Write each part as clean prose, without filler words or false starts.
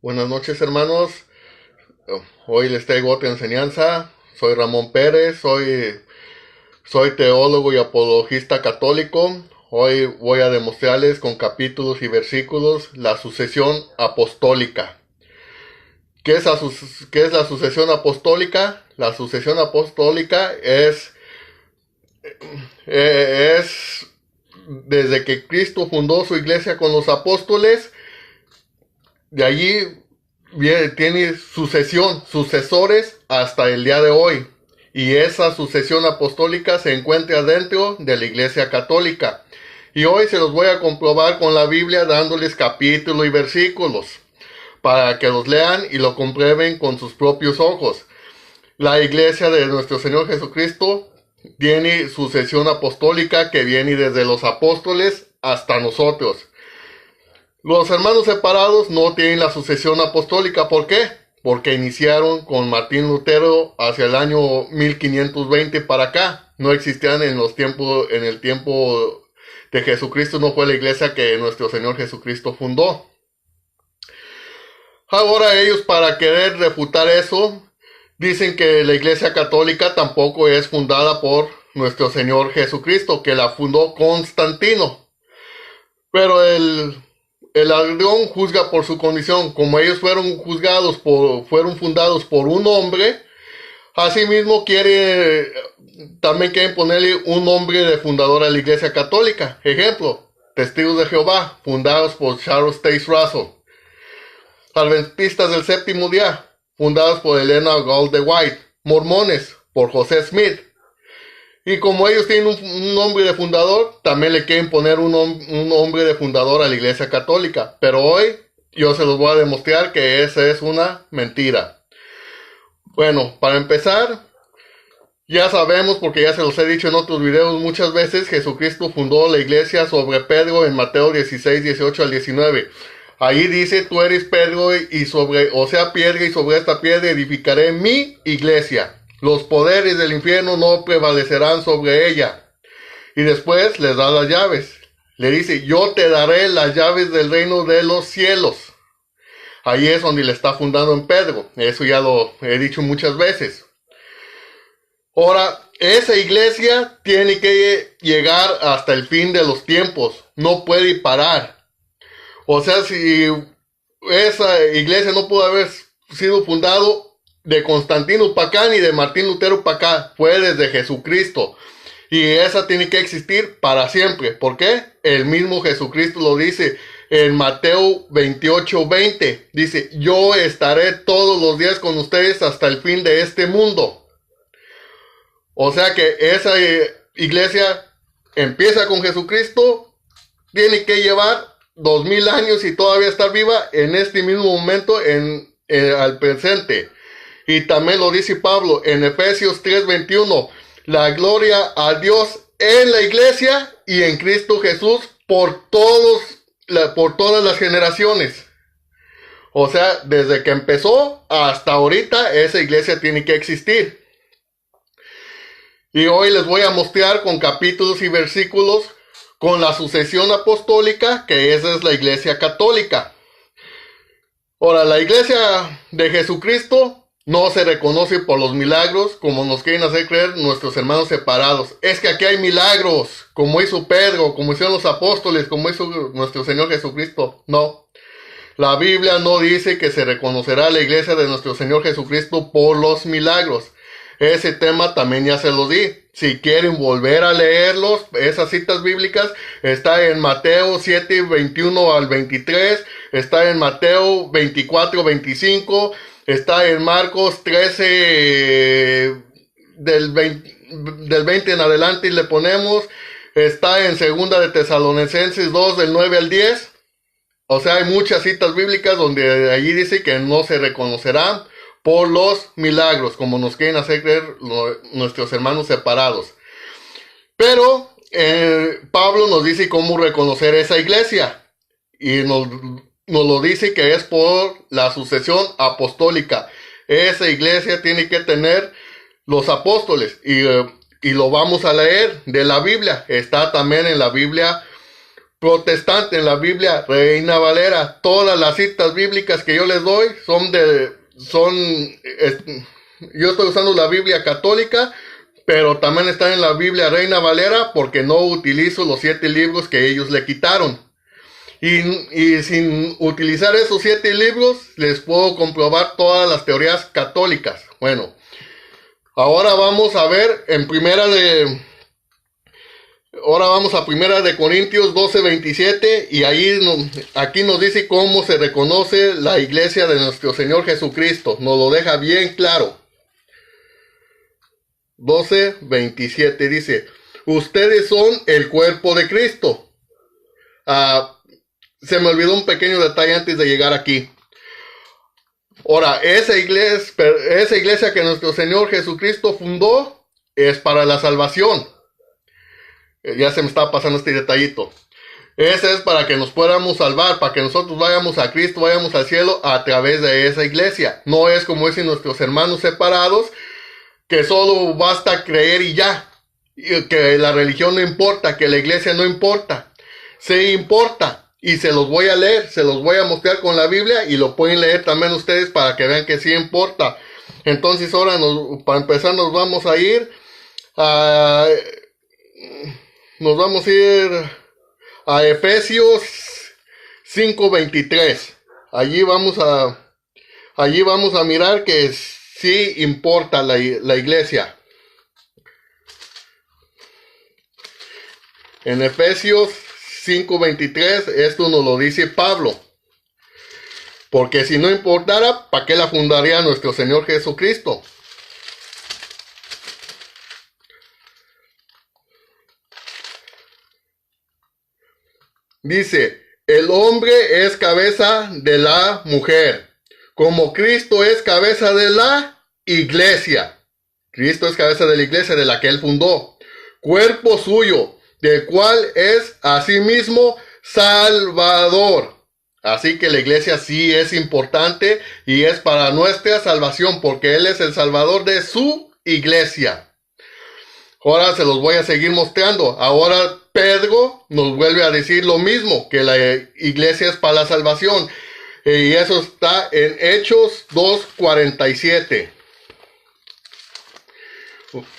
Buenas noches, hermanos. Hoy les traigo otra enseñanza. Soy Ramón Pérez, soy teólogo y apologista católico. Hoy voy a demostrarles con capítulos y versículos la sucesión apostólica. ¿Qué es la sucesión apostólica? La sucesión apostólica es desde que Cristo fundó su iglesia con los apóstoles. De allí tiene sucesores hasta el día de hoy. Y esa sucesión apostólica se encuentra dentro de la Iglesia Católica. Y hoy se los voy a comprobar con la Biblia dándoles capítulos y versículos para que los lean y lo comprueben con sus propios ojos. La Iglesia de nuestro Señor Jesucristo tiene sucesión apostólica que viene desde los apóstoles hasta nosotros. Los hermanos separados no tienen la sucesión apostólica. ¿Por qué? Porque iniciaron con Martín Lutero hacia el año 1520 para acá. No existían en el tiempo de Jesucristo, no fue la iglesia que nuestro Señor Jesucristo fundó. Ahora ellos, para querer refutar eso, dicen que la iglesia católica tampoco es fundada por nuestro Señor Jesucristo, que la fundó Constantino. Pero el ladrón juzga por su condición. Como ellos fueron fundados por un hombre, asimismo también quieren ponerle un nombre de fundador a la Iglesia Católica. Ejemplo, Testigos de Jehová, fundados por Charles Taze Russell. Adventistas del Séptimo Día, fundados por Elena Gold White. Mormones, por José Smith. Y como ellos tienen un nombre de fundador, también le quieren poner un nombre de fundador a la Iglesia Católica. Pero hoy yo se los voy a demostrar que esa es una mentira. Bueno, para empezar, ya sabemos, porque ya se los he dicho en otros videos muchas veces, Jesucristo fundó la iglesia sobre Pedro en Mateo 16, 18 al 19. Ahí dice: tú eres Pedro, piedra, y sobre esta piedra edificaré mi iglesia. Los poderes del infierno no prevalecerán sobre ella. Y después les da las llaves. Le dice: yo te daré las llaves del reino de los cielos. Ahí es donde le está fundando en Pedro. Eso ya lo he dicho muchas veces. Ahora, esa iglesia tiene que llegar hasta el fin de los tiempos. No puede parar. O sea, si esa iglesia no pudo haber sido fundado de Constantino para acá ni de Martín Lutero para acá, fue desde Jesucristo. Y esa tiene que existir para siempre. ¿Por qué? El mismo Jesucristo lo dice en Mateo 28, 20. Dice: yo estaré todos los días con ustedes hasta el fin de este mundo. O sea que esa iglesia empieza con Jesucristo, tiene que llevar 2000 años y todavía estar viva en este mismo momento al presente. Y también lo dice Pablo en Efesios 3:21. La gloria a Dios en la iglesia y en Cristo Jesús por todas las generaciones. O sea, desde que empezó hasta ahorita, esa iglesia tiene que existir. Y hoy les voy a mostrar con capítulos y versículos con la sucesión apostólica, que esa es la iglesia católica. Ahora, la iglesia de Jesucristo no se reconoce por los milagros como nos quieren hacer creer nuestros hermanos separados. Es que aquí hay milagros, como hizo Pedro, como hicieron los apóstoles, como hizo nuestro Señor Jesucristo. No. La Biblia no dice que se reconocerá la iglesia de nuestro Señor Jesucristo por los milagros. Ese tema también ya se lo di. Si quieren volver a leerlos, esas citas bíblicas, está en Mateo 7, 21 al 23, está en Mateo 24, 25, está en Marcos 13, del 20 en adelante y le ponemos, está en Segunda de Tesalonicenses 2, del 9 al 10. O sea, hay muchas citas bíblicas donde allí dice que no se reconocerán por los milagros, como nos quieren hacer creer nuestros hermanos separados. Pero Pablo nos dice cómo reconocer esa iglesia. Y nos lo dice que es por la sucesión apostólica. Esa iglesia tiene que tener los apóstoles. Y lo vamos a leer de la Biblia. Está también en la Biblia protestante, en la Biblia Reina Valera. Todas las citas bíblicas que yo les doy yo estoy usando la Biblia católica, pero también están en la Biblia Reina Valera porque no utilizo los 7 libros que ellos le quitaron. Y sin utilizar esos 7 libros, les puedo comprobar todas las teorías católicas. Bueno, ahora vamos a ver ahora vamos a Primera de Corintios 12:27, y aquí nos dice cómo se reconoce la iglesia de nuestro Señor Jesucristo. Nos lo deja bien claro. 12:27 dice: ustedes son el cuerpo de Cristo. Se me olvidó un pequeño detalle antes de llegar aquí. Ahora, esa iglesia que nuestro Señor Jesucristo fundó es para la salvación. Ya se me está pasando este detallito. Ese es para que nos podamos salvar, para que nosotros vayamos a Cristo, vayamos al cielo a través de esa iglesia. No es como dicen nuestros hermanos separados, que solo basta creer y ya. Y que la religión no importa, que la iglesia no importa. Sí importa. Y se los voy a leer, se los voy a mostrar con la Biblia, y lo pueden leer también ustedes para que vean que sí importa. Entonces ahora, para empezar, nos vamos a ir a Efesios 5:23. Allí vamos a mirar que sí importa la iglesia. En Efesios 5:23, esto nos lo dice Pablo. Porque si no importara, ¿para qué la fundaría nuestro Señor Jesucristo? Dice: el hombre es cabeza de la mujer, como Cristo es cabeza de la iglesia. Cristo es cabeza de la iglesia de la que él fundó, cuerpo suyo, del cual es asimismo Salvador. Así que la iglesia sí es importante y es para nuestra salvación, porque él es el Salvador de su iglesia. Ahora se los voy a seguir mostrando. Ahora Pedro nos vuelve a decir lo mismo, que la iglesia es para la salvación. Y eso está en Hechos 2:47.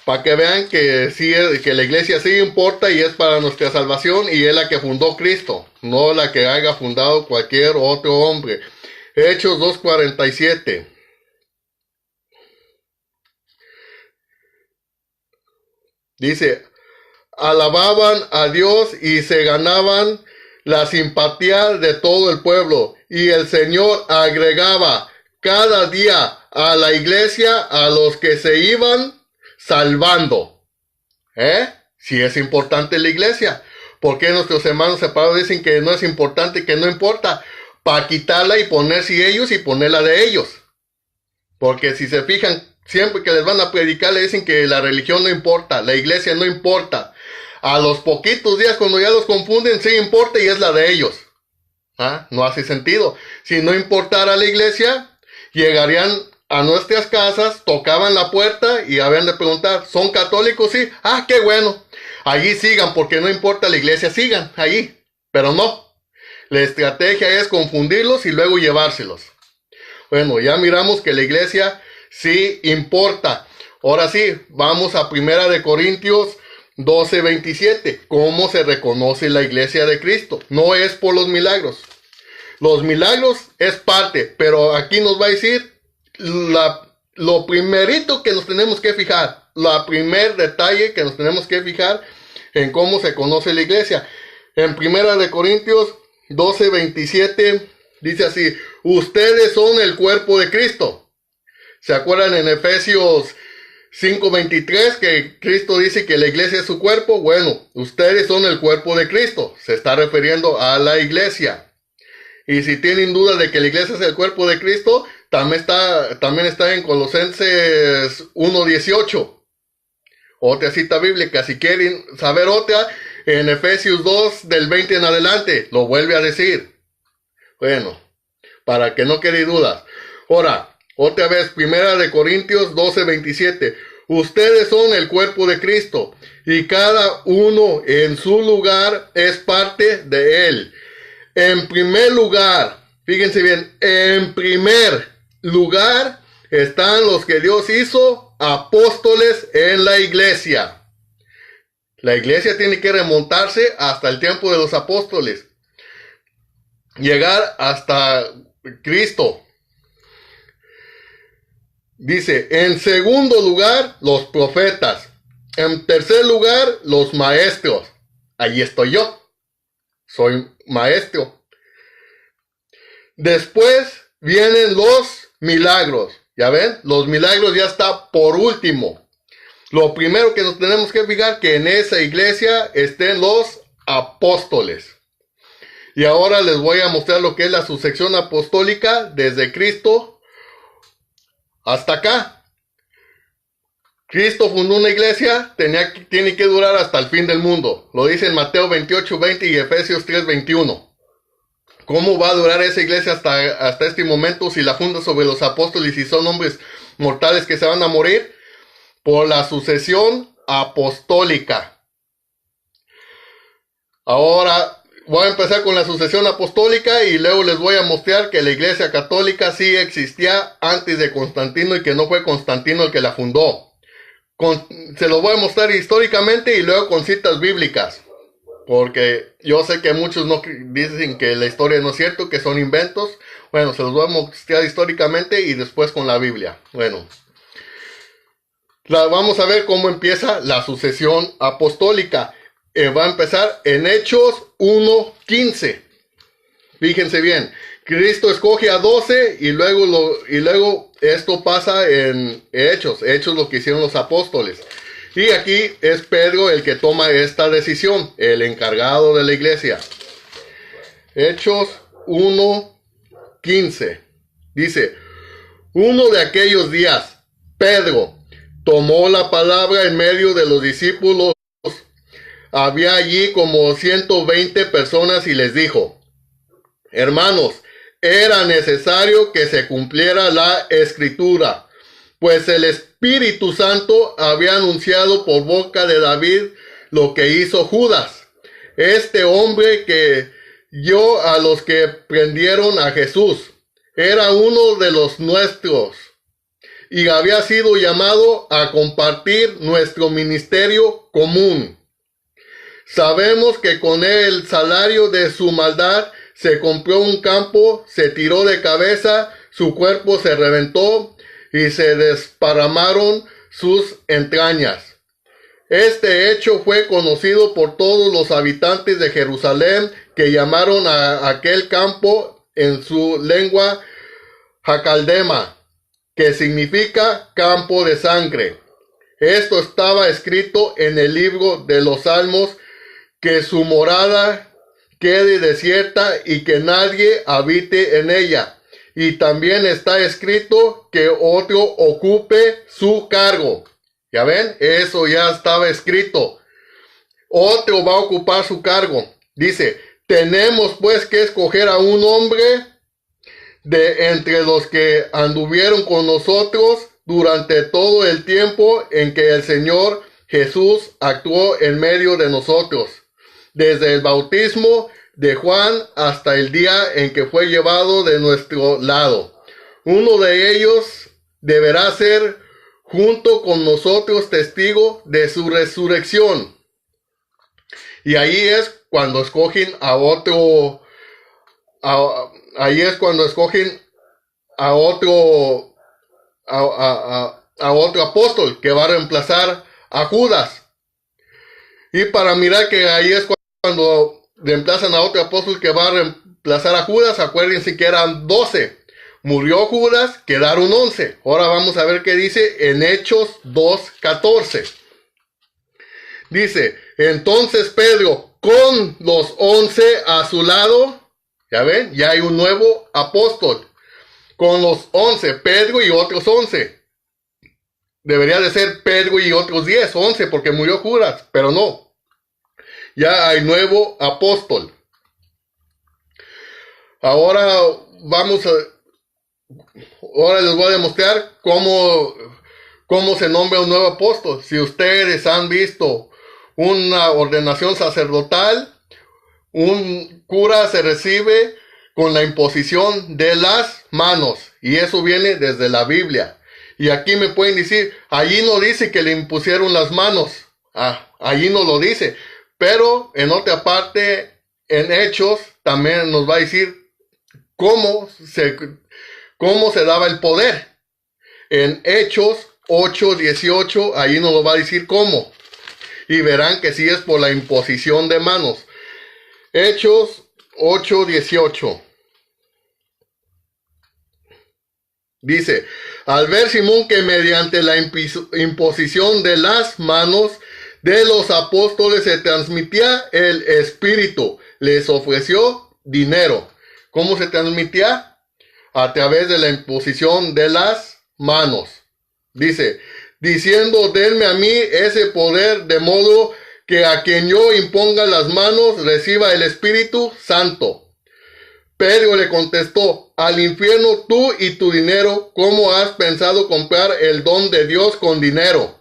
Para que vean que sí, que la iglesia sí importa y es para nuestra salvación, y es la que fundó Cristo, no la que haya fundado cualquier otro hombre. Hechos 2:47. Dice: alababan a Dios y se ganaban la simpatía de todo el pueblo, y el Señor agregaba cada día a la iglesia a los que se iban salvando. Sí es importante la iglesia. ¿Por qué nuestros hermanos separados dicen que no es importante, que no importa? Para quitarla y ponerse ellos y ponerla de ellos. Porque si se fijan, siempre que les van a predicar le dicen que la religión no importa, la iglesia no importa. A los poquitos días, cuando ya los confunden, sí importa y es la de ellos. No hace sentido. Si no importara la iglesia, llegarían a nuestras casas, tocaban la puerta y habían de preguntar: ¿son católicos? Sí. Qué bueno. Allí sigan, porque no importa la iglesia, sigan allí. Pero no. La estrategia es confundirlos y luego llevárselos. Bueno, ya miramos que la iglesia sí importa. Ahora sí, vamos a Primera de Corintios 12:27. ¿Cómo se reconoce la iglesia de Cristo? No es por los milagros. Los milagros es parte, pero aquí nos va a decir lo primerito que nos tenemos que fijar, la primer detalle que nos tenemos que fijar en cómo se conoce la iglesia. En Primera de Corintios 12:27 dice así: ustedes son el cuerpo de Cristo. ¿Se acuerdan en Efesios 5:23 que Cristo dice que la iglesia es su cuerpo? Bueno, ustedes son el cuerpo de Cristo. Se está refiriendo a la iglesia. Y si tienen duda de que la iglesia es el cuerpo de Cristo, también está en Colosenses 1:18. Otra cita bíblica. Si quieren saber otra, en Efesios 2 del 20 en adelante, lo vuelve a decir. Bueno, para que no quede dudas. Ahora, otra vez, Primera de Corintios 12:27. Ustedes son el cuerpo de Cristo y cada uno en su lugar es parte de él. En primer lugar, fíjense bien, en primer lugar están los que Dios hizo apóstoles en la iglesia. La iglesia tiene que remontarse hasta el tiempo de los apóstoles, llegar hasta Cristo. Dice, en segundo lugar, los profetas. En tercer lugar, los maestros. Allí estoy yo. Soy maestro. Después vienen los milagros. ¿Ya ven? Los milagros ya está por último. Lo primero que nos tenemos que fijar que en esa iglesia estén los apóstoles. Y ahora les voy a mostrar lo que es la sucesión apostólica desde Cristo hasta acá. Cristo fundó una iglesia, tiene que durar hasta el fin del mundo. Lo dice en Mateo 28:20 y Efesios 3:21. ¿Cómo va a durar esa iglesia hasta este momento si la funda sobre los apóstoles y son hombres mortales que se van a morir? Por la sucesión apostólica. Ahora voy a empezar con la sucesión apostólica y luego les voy a mostrar que la iglesia católica sí existía antes de Constantino y que no fue Constantino el que la fundó. Se los voy a mostrar históricamente y luego con citas bíblicas. Porque yo sé que muchos no dicen que la historia no es cierto, que son inventos. Bueno, se los voy a mostrar históricamente y después con la Biblia. Bueno, vamos a ver cómo empieza la sucesión apostólica. Va a empezar en Hechos 1:15. Fíjense bien, Cristo escoge a 12 y luego esto pasa en Hechos lo que hicieron los apóstoles. Y aquí es Pedro el que toma esta decisión, el encargado de la iglesia. Hechos 1:15. Dice, uno de aquellos días, Pedro tomó la palabra en medio de los discípulos. Había allí como 120 personas y les dijo, hermanos, era necesario que se cumpliera la escritura, pues el Espíritu Santo había anunciado por boca de David lo que hizo Judas, este hombre que dio a los que prendieron a Jesús. Era uno de los nuestros y había sido llamado a compartir nuestro ministerio común. Sabemos que con el salario de su maldad se compró un campo, se tiró de cabeza, su cuerpo se reventó y se desparramaron sus entrañas. Este hecho fue conocido por todos los habitantes de Jerusalén, que llamaron a aquel campo en su lengua Jacaldema, que significa campo de sangre. Esto estaba escrito en el libro de los Salmos, que su morada quede desierta y que nadie habite en ella. Y también está escrito que otro ocupe su cargo. ¿Ya ven? Eso ya estaba escrito. Otro va a ocupar su cargo. Dice, tenemos pues que escoger a un hombre de entre los que anduvieron con nosotros durante todo el tiempo en que el Señor Jesús actuó en medio de nosotros, desde el bautismo de Juan hasta el día en que fue llevado de nuestro lado. Uno de ellos deberá ser junto con nosotros testigo de su resurrección. Y ahí es cuando escogen a otro, ahí es cuando escogen a otro, a otro apóstol que va a reemplazar a Judas. Y para mirar que ahí es cuando reemplazan a otro apóstol que va a reemplazar a Judas, acuérdense que eran 12. Murió Judas, quedaron 11. Ahora vamos a ver qué dice en Hechos 2:14. Dice, entonces Pedro con los 11 a su lado, ya ven, ya hay un nuevo apóstol. Con los 11, Pedro y otros 11. Debería de ser Pedro y otros 10, 11, porque murió Judas, pero no. Ya hay nuevo apóstol. Ahora les voy a demostrar cómo cómo se nombra un nuevo apóstol. Si ustedes han visto una ordenación sacerdotal, un cura se recibe con la imposición de las manos. Y eso viene desde la Biblia. Y aquí me pueden decir, allí no dice que le impusieron las manos. Allí no lo dice. Pero en otra parte, en Hechos, también nos va a decir cómo se daba el poder. En Hechos 8:18, ahí nos lo va a decir cómo. Y verán que sí es por la imposición de manos. Hechos 8:18. Dice, al ver Simón que mediante la imposición de las manos de los apóstoles se transmitía el Espíritu, les ofreció dinero. ¿Cómo se transmitía? A través de la imposición de las manos. Dice, diciendo, denme a mí ese poder, de modo que a quien yo imponga las manos reciba el Espíritu Santo. Pedro le contestó, al infierno tú y tu dinero, ¿cómo has pensado comprar el don de Dios con dinero?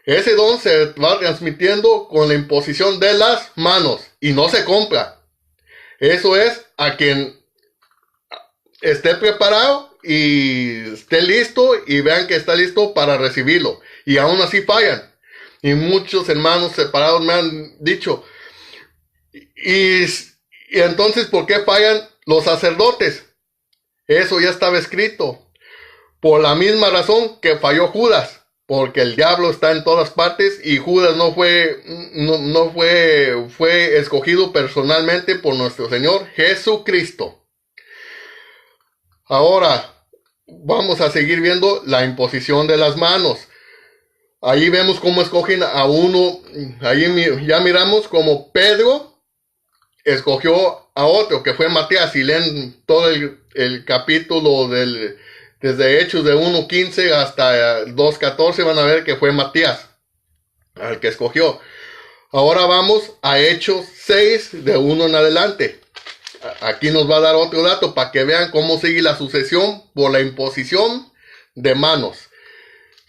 Ese don se va transmitiendo con la imposición de las manos y no se compra. Eso es a quien esté preparado y esté listo y vean que está listo para recibirlo. Y aún así fallan. Y muchos hermanos separados me han dicho, y entonces, ¿por qué fallan los sacerdotes? Eso ya estaba escrito. Por la misma razón que falló Judas. Porque el diablo está en todas partes y Judas fue escogido personalmente por nuestro Señor Jesucristo. Ahora, vamos a seguir viendo la imposición de las manos. Ahí vemos cómo escogen a uno. Ahí ya miramos cómo Pedro escogió a otro, que fue Matías. Y leen todo el capítulo desde Hechos de 1:15 hasta 2:14, van a ver que fue Matías al que escogió. Ahora vamos a Hechos 6, de 1 en adelante. Aquí nos va a dar otro dato para que vean cómo sigue la sucesión por la imposición de manos.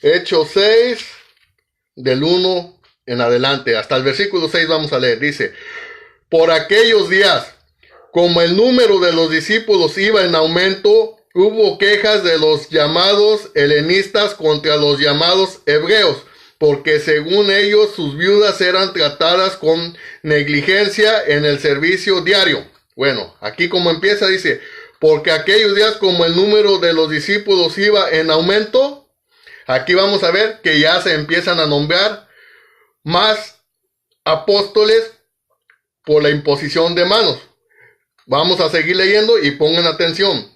Hechos 6, del 1 en adelante, hasta el versículo 6 vamos a leer. Dice, por aquellos días, como el número de los discípulos iba en aumento, hubo quejas de los llamados helenistas contra los llamados hebreos, porque según ellos sus viudas eran tratadas con negligencia en el servicio diario. Bueno, aquí como empieza dice, porque aquellos días como el número de los discípulos iba en aumento, aquí vamos a ver que ya se empiezan a nombrar más apóstoles por la imposición de manos. Vamos a seguir leyendo y pongan atención.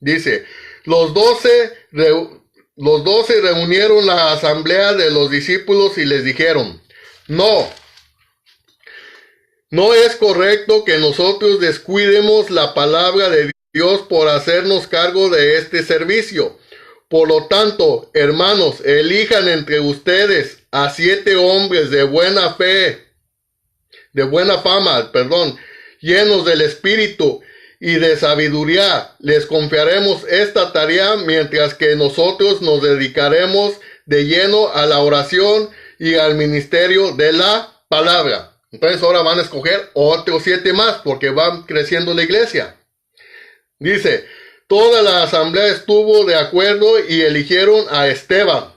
Dice, los 12 reunieron la asamblea de los discípulos y les dijeron, no es correcto que nosotros descuidemos la palabra de Dios por hacernos cargo de este servicio. Por lo tanto, hermanos, elijan entre ustedes a 7 hombres de buena fama, llenos del Espíritu y de sabiduría. Les confiaremos esta tarea mientras que nosotros nos dedicaremos de lleno a la oración y al ministerio de la palabra. Entonces ahora van a escoger otros 7 más porque van creciendo la iglesia. Dice, toda la asamblea estuvo de acuerdo y eligieron a Esteban,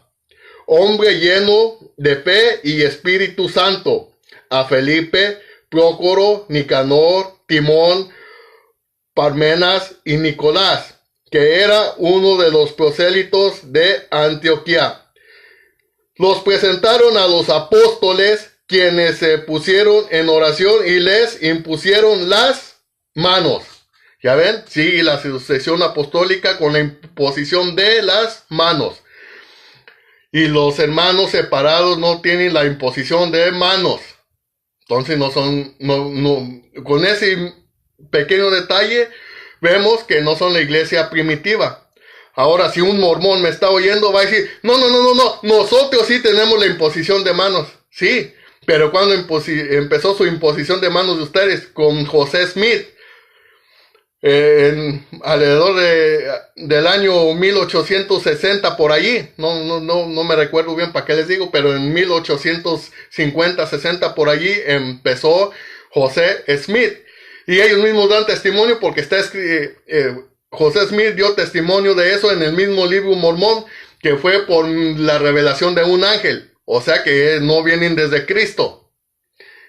hombre lleno de fe y Espíritu Santo, a Felipe, Prócoro, Nicanor, Timón, Parmenas y Nicolás, que era uno de los prosélitos de Antioquía. Los presentaron a los apóstoles, quienes se pusieron en oración y les impusieron las manos. ¿Ya ven? Sí, la sucesión apostólica con la imposición de las manos. Y los hermanos separados no tienen la imposición de manos. Entonces con ese pequeño detalle vemos que no son la iglesia primitiva. Ahora, si un mormón me está oyendo, va a decir, no, nosotros sí tenemos la imposición de manos. Sí, pero cuando empezó su imposición de manos de ustedes con José Smith, alrededor del año 1860 por allí, no me recuerdo bien para qué les digo, pero en 1850-60 por allí empezó José Smith, y ellos mismos dan testimonio porque José Smith dio testimonio de eso en el mismo libro Mormón, que fue por la revelación de un ángel, o sea que no vienen desde Cristo.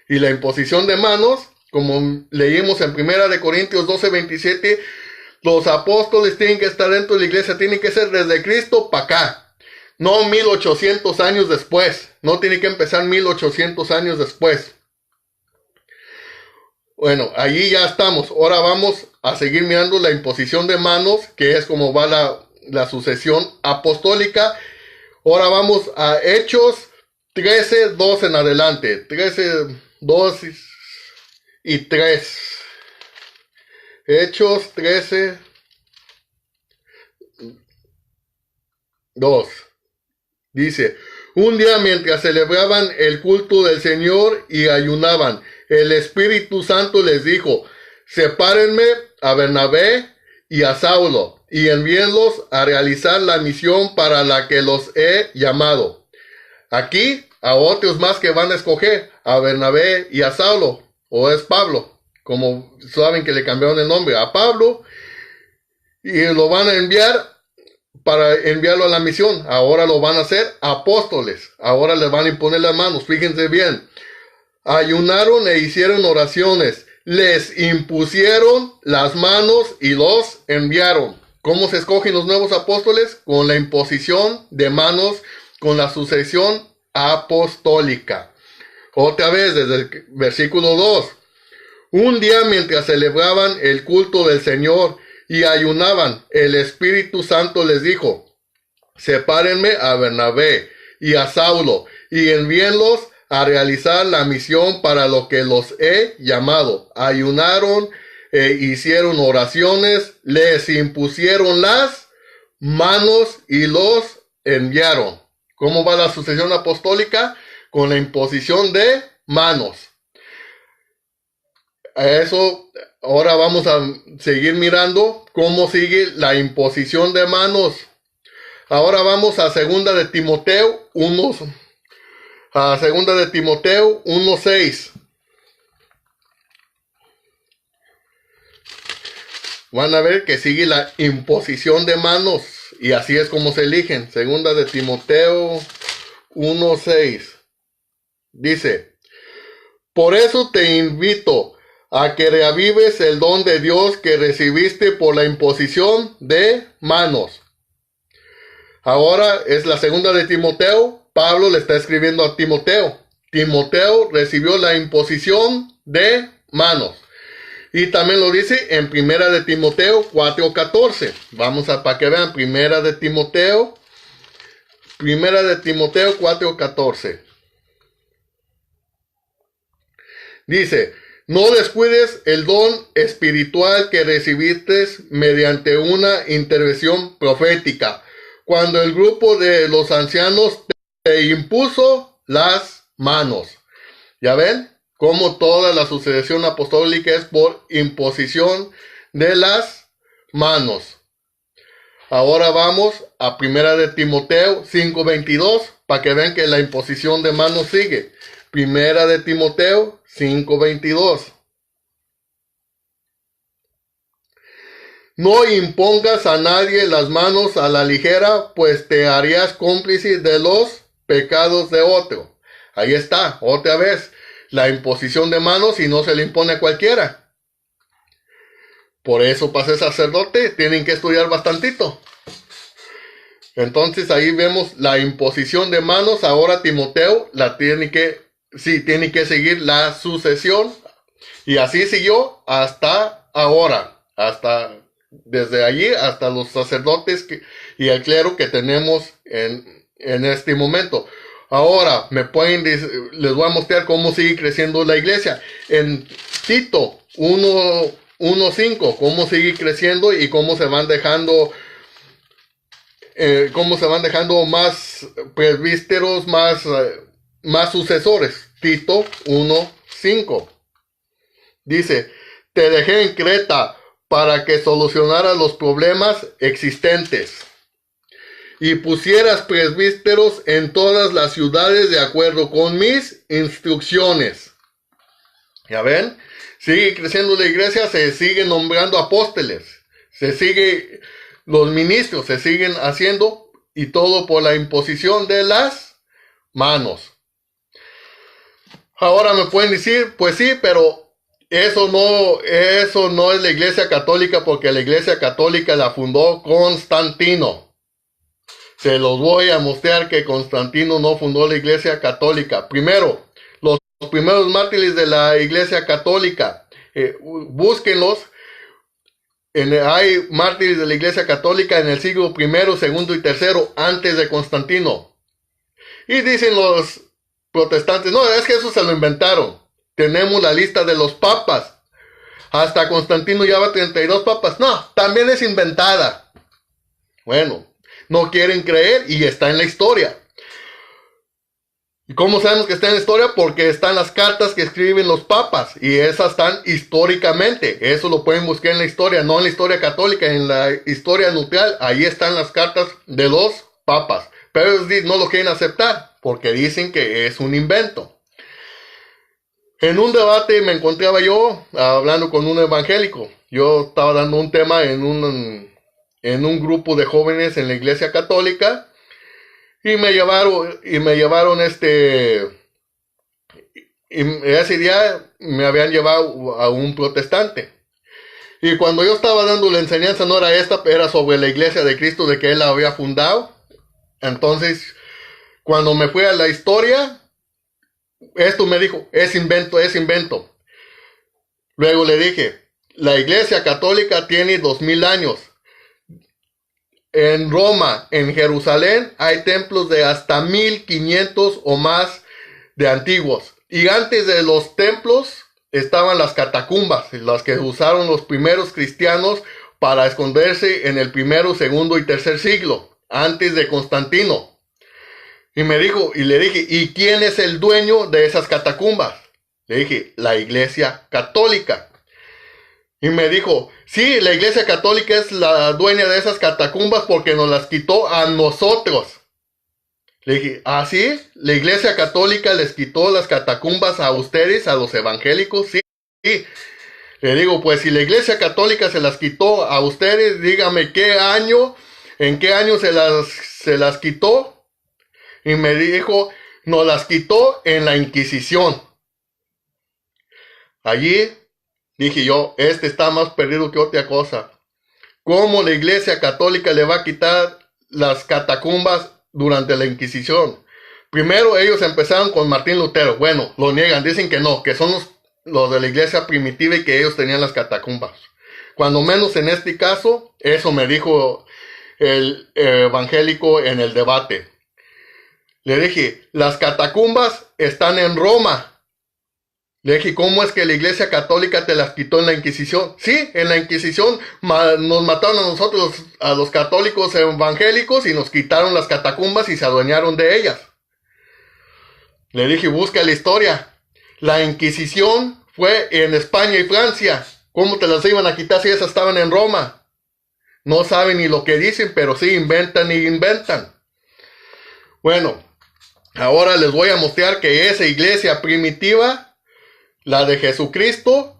Y la imposición de manos, como leímos en 1 Corintios 12:27, los apóstoles tienen que estar dentro de la iglesia, tienen que ser desde Cristo para acá, no 1800 años después, no tiene que empezar 1800 años después. Bueno, allí ya estamos. Ahora vamos a seguir mirando la imposición de manos, que es como va la sucesión apostólica. Ahora vamos a Hechos 13, 2 en adelante. 13, 2 y 3. Hechos 13, 2. Dice: un día mientras celebraban el culto del Señor y ayunaban, el Espíritu Santo les dijo: sepárenme a Bernabé y a Saulo, y envíenlos a realizar la misión para la que los he llamado. Aquí a otros más que van a escoger, a Bernabé y a Saulo, o es Pablo, como saben que le cambiaron el nombre, a Pablo, y lo van a enviar para enviarlo a la misión. Ahora lo van a hacer apóstoles, ahora les van a imponer las manos. Fíjense bien, ayunaron e hicieron oraciones, les impusieron las manos y los enviaron. ¿Cómo se escogen los nuevos apóstoles? Con la imposición de manos, con la sucesión apostólica. Otra vez desde el versículo 2. Un día mientras celebraban el culto del Señor y ayunaban, el Espíritu Santo les dijo: sepárenme a Bernabé y a Saulo y envíenlos a realizar la misión para lo que los he llamado. Ayunaron e hicieron oraciones, les impusieron las manos y los enviaron. ¿Cómo va la sucesión apostólica? Con la imposición de manos. A eso ahora vamos a seguir mirando cómo sigue la imposición de manos. Ahora vamos a 2 de Timoteo 1:6. Van a ver que sigue la imposición de manos, y así es como se eligen. 2 de Timoteo 1:6. Dice: por eso te invito a que reavives el don de Dios que recibiste por la imposición de manos. Ahora es la 2 de Timoteo. Pablo le está escribiendo a Timoteo. Timoteo recibió la imposición de manos. Y también lo dice en 1 de Timoteo 4:14. Vamos a para que vean 1 de Timoteo 4:14. Dice: no descuides el don espiritual que recibiste mediante una intervención profética, cuando el grupo de los ancianos te impuso las manos. ¿Ya ven? Como toda la sucesión apostólica es por imposición de las manos. Ahora vamos a 1 de Timoteo 5:22 para que vean que la imposición de manos sigue. 1 de Timoteo 5:22. No impongas a nadie las manos a la ligera, pues te harías cómplice de los pecados de otro. Ahí está, otra vez, la imposición de manos, y no se le impone a cualquiera. Por eso, para ser sacerdote, tienen que estudiar bastantito. Entonces ahí vemos la imposición de manos. Ahora Timoteo tiene que seguir la sucesión, y así siguió hasta ahora, desde allí hasta los sacerdotes y el clero que tenemos en este momento. Ahora les voy a mostrar cómo sigue creciendo la iglesia. En Tito 1:5, cómo sigue creciendo y cómo se van dejando más presbíteros, más sucesores. Tito 1:5 dice: te dejé en Creta para que solucionara los problemas existentes y pusieras presbíteros en todas las ciudades de acuerdo con mis instrucciones. ¿Ya ven? Sigue creciendo la iglesia, se siguen nombrando apóstoles, los ministros se siguen haciendo, y todo por la imposición de las manos. Ahora me pueden decir, pues sí, pero eso no es la iglesia católica, porque la iglesia católica la fundó Constantino. Se los voy a mostrar que Constantino no fundó la iglesia católica. Primero, los primeros mártires de la iglesia católica, búsquenlos. Hay mártires de la iglesia católica en el siglo I, segundo y tercero antes de Constantino. Y dicen los protestantes, no, es que eso se lo inventaron. Tenemos la lista de los papas. Hasta Constantino ya va 32 papas. No, también es inventada. Bueno, no quieren creer y está en la historia. ¿Y cómo sabemos que está en la historia? Porque están las cartas que escriben los papas, y esas están históricamente. Eso lo pueden buscar en la historia, no en la historia católica, en la historia neutral. Ahí están las cartas de los papas. Pero ellos no lo quieren aceptar porque dicen que es un invento. En un debate me encontraba yo hablando con un evangélico. Yo estaba dando un tema en un grupo de jóvenes en la iglesia católica. Y me llevaron y ese día me habían llevado a un protestante. Y cuando yo estaba dando la enseñanza, no era esta, era sobre la iglesia de Cristo, de que él la había fundado. Entonces, cuando me fui a la historia, esto me dijo, es invento, es invento. Luego le dije, la iglesia católica tiene 2000 años. En Roma, en Jerusalén, hay templos de hasta 1500 o más de antiguos. Y antes de los templos estaban las catacumbas, las que usaron los primeros cristianos para esconderse en el primero, segundo y tercer siglo, antes de Constantino. Y le dije, ¿y quién es el dueño de esas catacumbas? Le dije, la iglesia católica. Y me dijo, sí, la iglesia católica es la dueña de esas catacumbas porque nos las quitó a nosotros. Le dije, ¿ah, sí? ¿La iglesia católica les quitó las catacumbas a ustedes, a los evangélicos? Sí. Le digo, pues si la iglesia católica se las quitó a ustedes, dígame en qué año se las quitó. Y me dijo, nos las quitó en la Inquisición. Allí dije yo, este está más perdido que otra cosa. ¿Cómo la iglesia católica le va a quitar las catacumbas durante la Inquisición? Primero ellos empezaron con Martín Lutero. Bueno, lo niegan, dicen que no, que son los de la iglesia primitiva y que ellos tenían las catacumbas. Cuando menos en este caso, eso me dijo el evangélico en el debate. Le dije, las catacumbas están en Roma. Le dije, ¿cómo es que la iglesia católica te las quitó en la Inquisición? Sí, en la Inquisición nos mataron a nosotros, a los católicos evangélicos, y nos quitaron las catacumbas y se adueñaron de ellas. Le dije, busca la historia. La Inquisición fue en España y Francia. ¿Cómo te las iban a quitar si esas estaban en Roma? No saben ni lo que dicen, pero sí inventan y inventan. Bueno, ahora les voy a mostrar que esa iglesia primitiva, la de Jesucristo,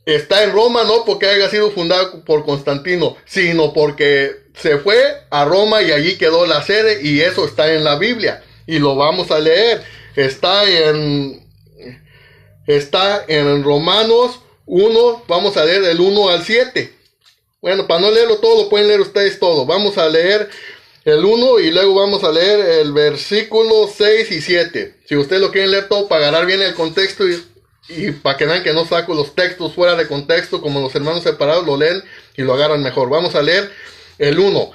está en Roma, no porque haya sido fundada por Constantino, sino porque se fue a Roma y allí quedó la sede, y eso está en la Biblia. Y lo vamos a leer. Está en Romanos 1, vamos a leer del 1 al 7. Bueno, para no leerlo todo, lo pueden leer ustedes todo. Vamos a leer el 1 y luego vamos a leer el versículo 6 y 7. Si ustedes lo quieren leer todo para agarrar bien el contexto y para que vean que no saco los textos fuera de contexto, como los hermanos separados, lo leen y lo agarran mejor. Vamos a leer el 1.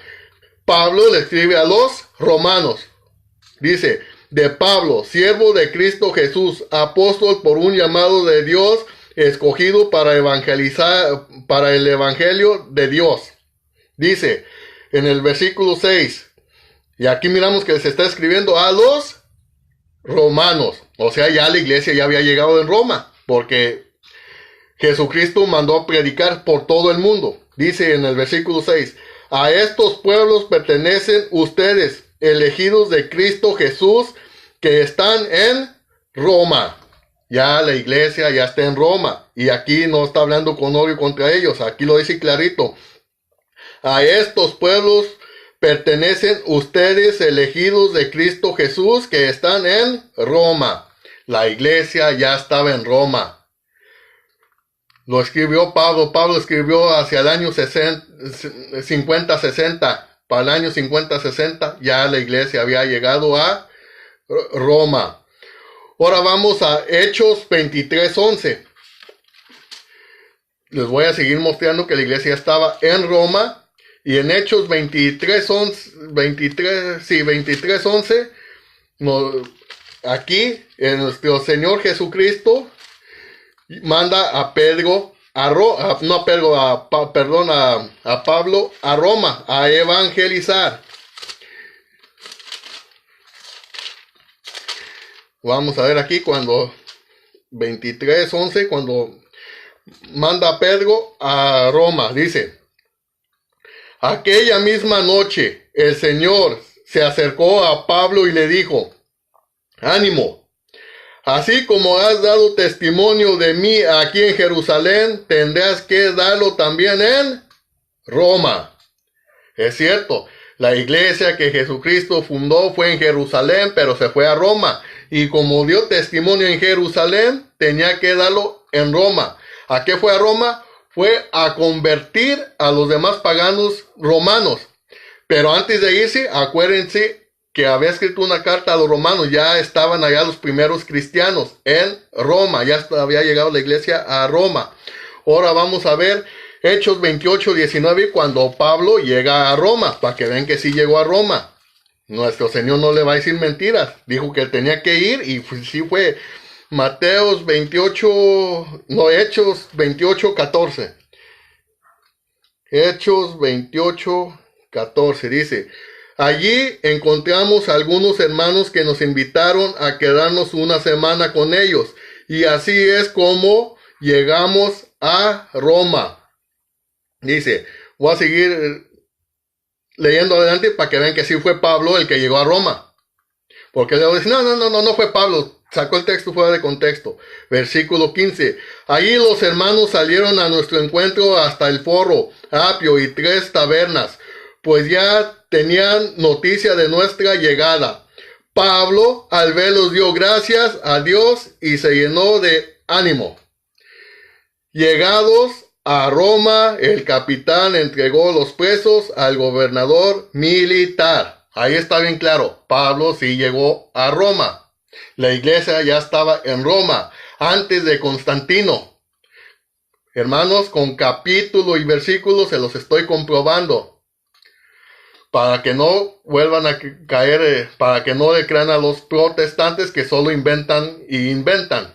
Pablo le escribe a los romanos. Dice, de Pablo, siervo de Cristo Jesús, apóstol por un llamado de Dios, escogido para evangelizar, para el evangelio de Dios. Dice en el versículo 6, y aquí miramos que se está escribiendo a los romanos. O sea, ya la iglesia ya había llegado en Roma, porque Jesucristo mandó a predicar por todo el mundo. Dice en el versículo 6, a estos pueblos pertenecen ustedes, elegidos de Cristo Jesús, que están en Roma. Ya la iglesia ya está en Roma. Y aquí no está hablando con odio contra ellos. Aquí lo dice clarito. A estos pueblos pertenecen ustedes, elegidos de Cristo Jesús, que están en Roma. La iglesia ya estaba en Roma. Lo escribió Pablo. Pablo escribió hacia el año 50-60. Para el año 50-60 ya la iglesia había llegado a Roma. Ahora vamos a Hechos 23:11. Les voy a seguir mostrando que la iglesia estaba en Roma. Y en Hechos 23:11, aquí nuestro Señor Jesucristo manda a Pedro, a Pablo a Roma, a evangelizar. Vamos a ver aquí cuando 23:11, cuando manda a Pedro a Roma, dice: aquella misma noche el Señor se acercó a Pablo y le dijo: ánimo, así como has dado testimonio de mí aquí en Jerusalén, tendrás que darlo también en Roma. Es cierto, la iglesia que Jesucristo fundó fue en Jerusalén, pero se fue a Roma. Y como dio testimonio en Jerusalén, tenía que darlo en Roma. ¿A qué fue a Roma? Fue a convertir a los demás paganos romanos. Pero antes de irse, acuérdense que había escrito una carta a los romanos. Ya estaban allá los primeros cristianos en Roma. Ya había llegado la iglesia a Roma. Ahora vamos a ver Hechos 28:19, cuando Pablo llega a Roma, para que vean que sí llegó a Roma. Nuestro Señor no le va a decir mentiras. Dijo que tenía que ir y sí fue. Hechos 28:14. Hechos 28:14 dice: allí encontramos a algunos hermanos que nos invitaron a quedarnos una semana con ellos. Y así es como llegamos a Roma. Dice, voy a seguir leyendo adelante para que vean que sí fue Pablo el que llegó a Roma. Porque le dicen, no fue Pablo. Sacó el texto fuera de contexto. Versículo 15. Allí los hermanos salieron a nuestro encuentro hasta el Foro, Apio y 3 tabernas, pues ya tenían noticia de nuestra llegada. Pablo, al verlos, dio gracias a Dios y se llenó de ánimo. Llegados a Roma, el capitán entregó los presos al gobernador militar. Ahí está bien claro. Pablo sí llegó a Roma. La iglesia ya estaba en Roma antes de Constantino. Hermanos, con capítulo y versículo se los estoy comprobando. Para que no vuelvan a caer, para que no le crean a los protestantes que solo inventan y inventan.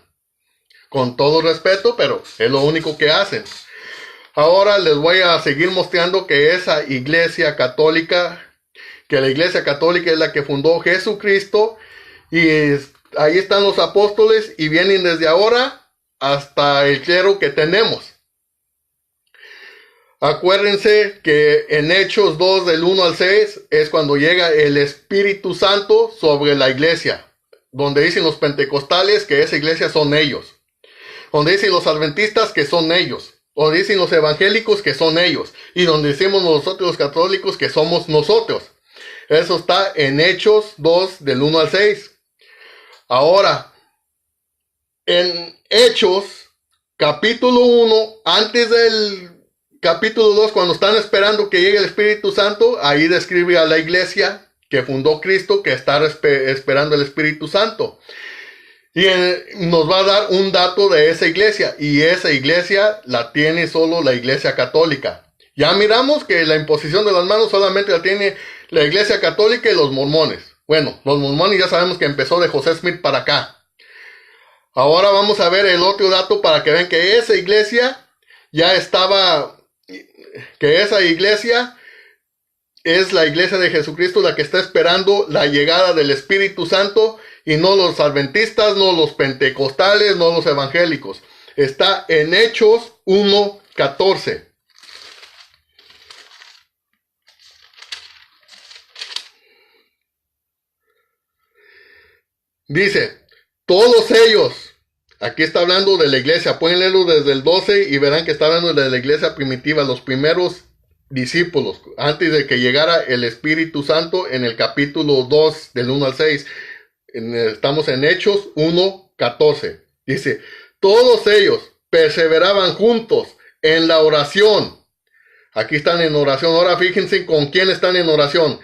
Con todo respeto, pero es lo único que hacen. Ahora les voy a seguir mostrando que esa iglesia católica, que la iglesia católica es la que fundó Jesucristo, y ahí están los apóstoles y vienen desde ahora hasta el clero que tenemos. Acuérdense que en Hechos 2 del 1 al 6 es cuando llega el Espíritu Santo sobre la iglesia, donde dicen los pentecostales que esa iglesia son ellos, donde dicen los adventistas que son ellos, donde dicen los evangélicos que son ellos, y donde decimos nosotros los católicos que somos nosotros. Eso está en Hechos 2 del 1 al 6. Ahora, en Hechos, capítulo 1, antes del capítulo 2, cuando están esperando que llegue el Espíritu Santo, ahí describe a la iglesia que fundó Cristo, que está esperando el Espíritu Santo. Y nos va a dar un dato de esa iglesia, y esa iglesia la tiene solo la iglesia católica. Ya miramos que la imposición de las manos solamente la tiene la iglesia católica y los mormones. Bueno, los mormones ya sabemos que empezó de José Smith para acá. Ahora vamos a ver el otro dato para que vean que esa iglesia ya estaba, que esa iglesia es la iglesia de Jesucristo, la que está esperando la llegada del Espíritu Santo, y no los adventistas, no los pentecostales, no los evangélicos. está en Hechos 1:14. Dice, todos ellos, aquí está hablando de la iglesia, pueden leerlo desde el 12 y verán que está hablando de la iglesia primitiva, los primeros discípulos, antes de que llegara el Espíritu Santo en el capítulo 2, del 1 al 6. Estamos en Hechos 1:14. Dice, todos ellos perseveraban juntos en la oración. Aquí están en oración. Ahora fíjense con quién están en oración.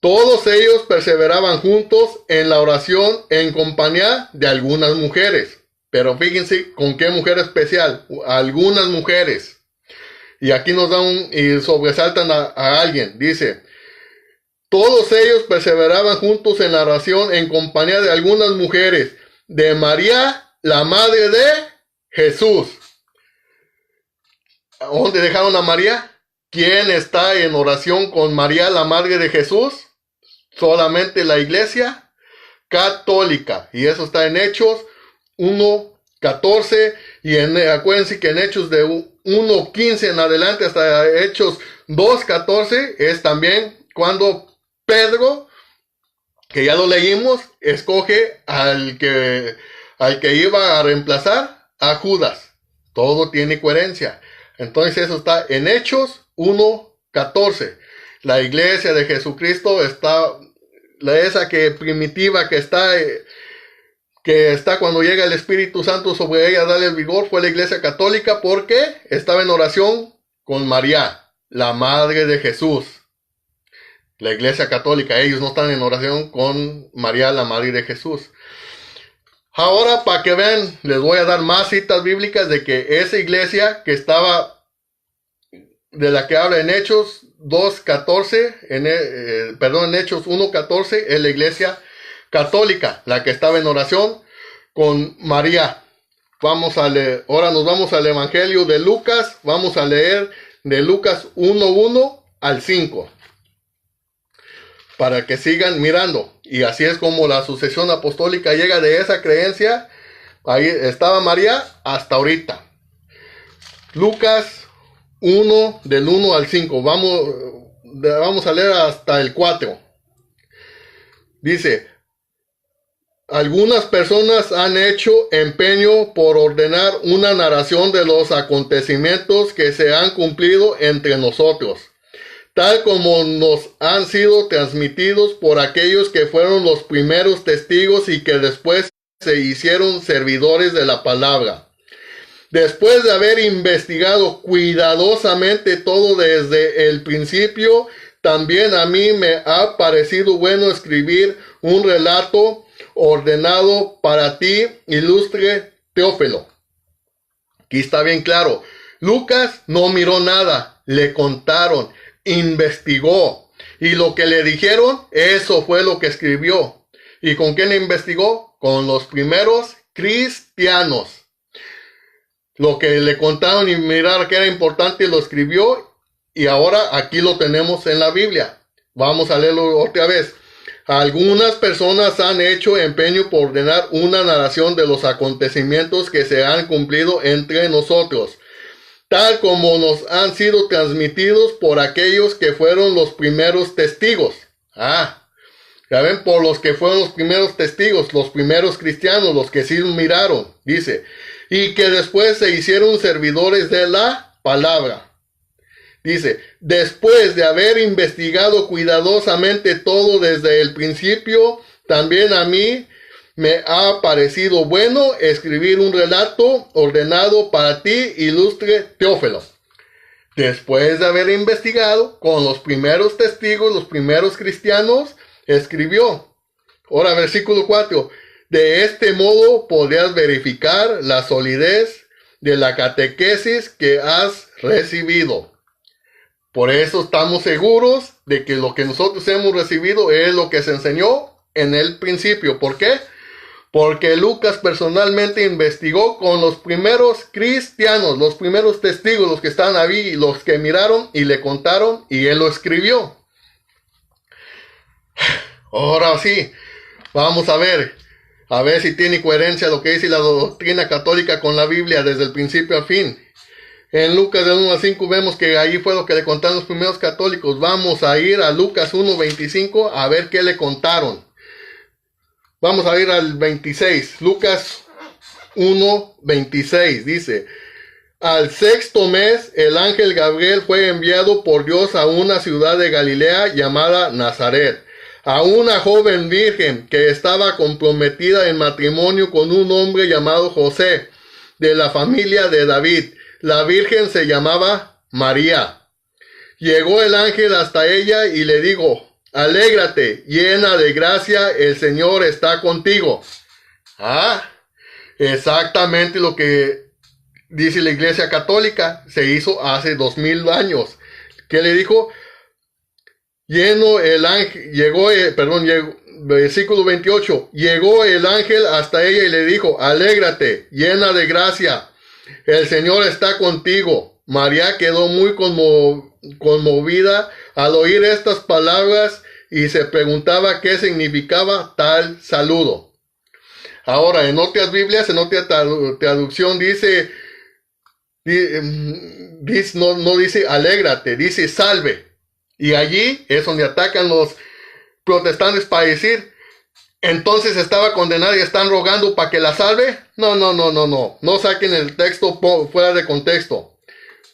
Todos ellos perseveraban juntos en la oración en compañía de algunas mujeres. Pero fíjense con qué mujer especial. Algunas mujeres. Y aquí nos dan y sobresaltan a alguien. Dice, todos ellos perseveraban juntos en la oración en compañía de algunas mujeres. De María, la madre de Jesús. ¿Dónde dejaron a María? ¿Quién está en oración con María, la madre de Jesús? Solamente la iglesia católica. Y eso está en Hechos 1:14. Y acuérdense que en Hechos de 1:15 en adelante hasta Hechos 2:14 es también cuando Pedro, que ya lo leímos, escoge al que iba a reemplazar a Judas. Todo tiene coherencia. Entonces eso está en Hechos 1:14. La iglesia de Jesucristo está, esa que primitiva que está cuando llega el Espíritu Santo sobre ella, darle el vigor, fue la iglesia católica porque estaba en oración con María, la madre de Jesús. La iglesia católica, ellos no están en oración con María, la madre de Jesús. Ahora, para que vean, les voy a dar más citas bíblicas de que esa iglesia que estaba, de la que habla en Hechos 2:14, en Hechos 1:14, es la iglesia católica, la que estaba en oración con María. Vamos a leer, ahora nos vamos al Evangelio de Lucas, vamos a leer de Lucas 1:1 al 5. Para que sigan mirando. Y así es como la sucesión apostólica llega de esa creencia. Ahí estaba María hasta ahorita. Lucas 1, del 1 al 5. Vamos a leer hasta el 4. Dice, algunas personas han hecho empeño por ordenar una narración de los acontecimientos que se han cumplido entre nosotros, tal como nos han sido transmitidos por aquellos que fueron los primeros testigos y que después se hicieron servidores de la palabra. Después de haber investigado cuidadosamente todo desde el principio, también a mí me ha parecido bueno escribir un relato ordenado para ti, ilustre Teófilo. Aquí está bien claro. Lucas no miró nada, le contaron, investigó, y lo que le dijeron, eso fue lo que escribió. ¿Y con quién le investigó? Con los primeros cristianos. Lo que le contaron y mirar que era importante lo escribió, y ahora aquí lo tenemos en la Biblia. Vamos a leerlo otra vez. Algunas personas han hecho empeño por ordenar una narración de los acontecimientos que se han cumplido entre nosotros, tal como nos han sido transmitidos por aquellos que fueron los primeros testigos. Ya ven, por los que fueron los primeros testigos, los primeros cristianos, los que sí miraron, dice, y que después se hicieron servidores de la palabra. Dice, después de haber investigado cuidadosamente todo desde el principio, también a mí me ha parecido bueno escribir un relato ordenado para ti, ilustre Teófilo. Después de haber investigado con los primeros testigos, los primeros cristianos, escribió. Ahora, versículo 4. De este modo podrías verificar la solidez de la catequesis que has recibido. Por eso estamos seguros de que lo que nosotros hemos recibido es lo que se enseñó en el principio. ¿Por qué? Porque Lucas personalmente investigó con los primeros cristianos, los primeros testigos, los que están ahí, los que miraron y le contaron, y él lo escribió. Ahora sí, vamos a ver. A ver si tiene coherencia lo que dice la doctrina católica con la Biblia desde el principio al fin. En Lucas del 1 al 5 vemos que ahí fue lo que le contaron los primeros católicos. Vamos a ir a Lucas 1:25 a ver qué le contaron. Vamos a ir al 26. Lucas 1:26 dice: al sexto mes, el ángel Gabriel fue enviado por Dios a una ciudad de Galilea llamada Nazaret, a una joven virgen que estaba comprometida en matrimonio con un hombre llamado José, de la familia de David. La virgen se llamaba María. Llegó el ángel hasta ella y le dijo: alégrate, llena de gracia, el Señor está contigo. Exactamente lo que dice la Iglesia Católica, se hizo hace 2000 años. ¿Qué le dijo? Versículo 28. Llegó el ángel hasta ella y le dijo: alégrate, llena de gracia, el Señor está contigo. María quedó muy conmovida al oír estas palabras y se preguntaba qué significaba tal saludo. Ahora, en otras Biblias, en otra traducción dice, no dice alégrate, dice salve. Y allí es donde atacan los protestantes para decir, entonces estaba condenada y están rogando para que la salve. No saquen el texto fuera de contexto.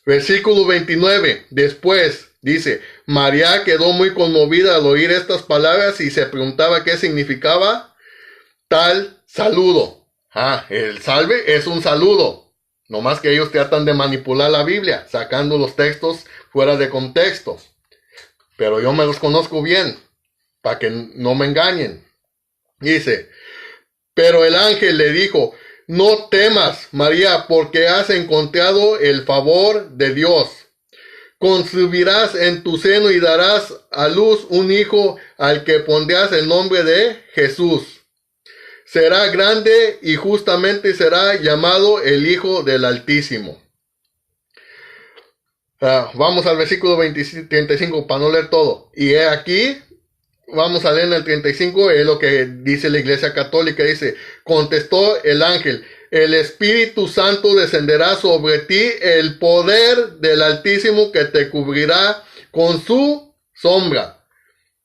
Versículo 29, después dice: María quedó muy conmovida al oír estas palabras y se preguntaba qué significaba tal saludo. El salve es un saludo. No más que ellos tratan de manipular la Biblia, sacando los textos fuera de contexto. Pero yo me los conozco bien, para que no me engañen. Dice: pero el ángel le dijo: no temas, María, porque has encontrado el favor de Dios. Concebirás en tu seno y darás a luz un hijo al que pondrás el nombre de Jesús. Será grande y justamente será llamado el Hijo del Altísimo. Vamos al versículo 35 para no leer todo. Y aquí vamos a leer en el 35, es lo que dice la Iglesia Católica. Dice: contestó el ángel: el Espíritu Santo descenderá sobre ti, el poder del Altísimo que te cubrirá con su sombra.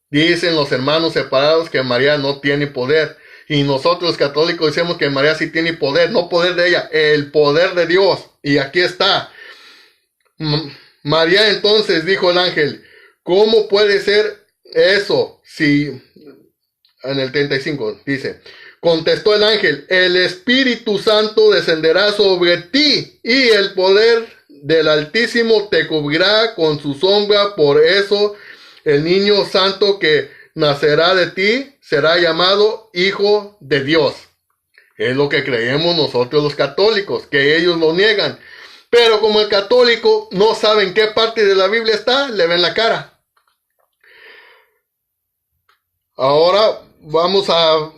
Dicen los hermanos separados que María no tiene poder. Y nosotros los católicos decimos que María sí tiene poder, no poder de ella, el poder de Dios. Y aquí está. María entonces dijo el ángel: ¿cómo puede ser eso? Si en el 35 dice: contestó el ángel: el Espíritu Santo descenderá sobre ti y el poder del Altísimo te cubrirá con su sombra. Por eso el niño santo que nacerá de ti será llamado Hijo de Dios. Es lo que creemos nosotros los católicos, que ellos lo niegan. Pero como el católico no sabe en qué parte de la Biblia está, le ven la cara. Ahora vamos a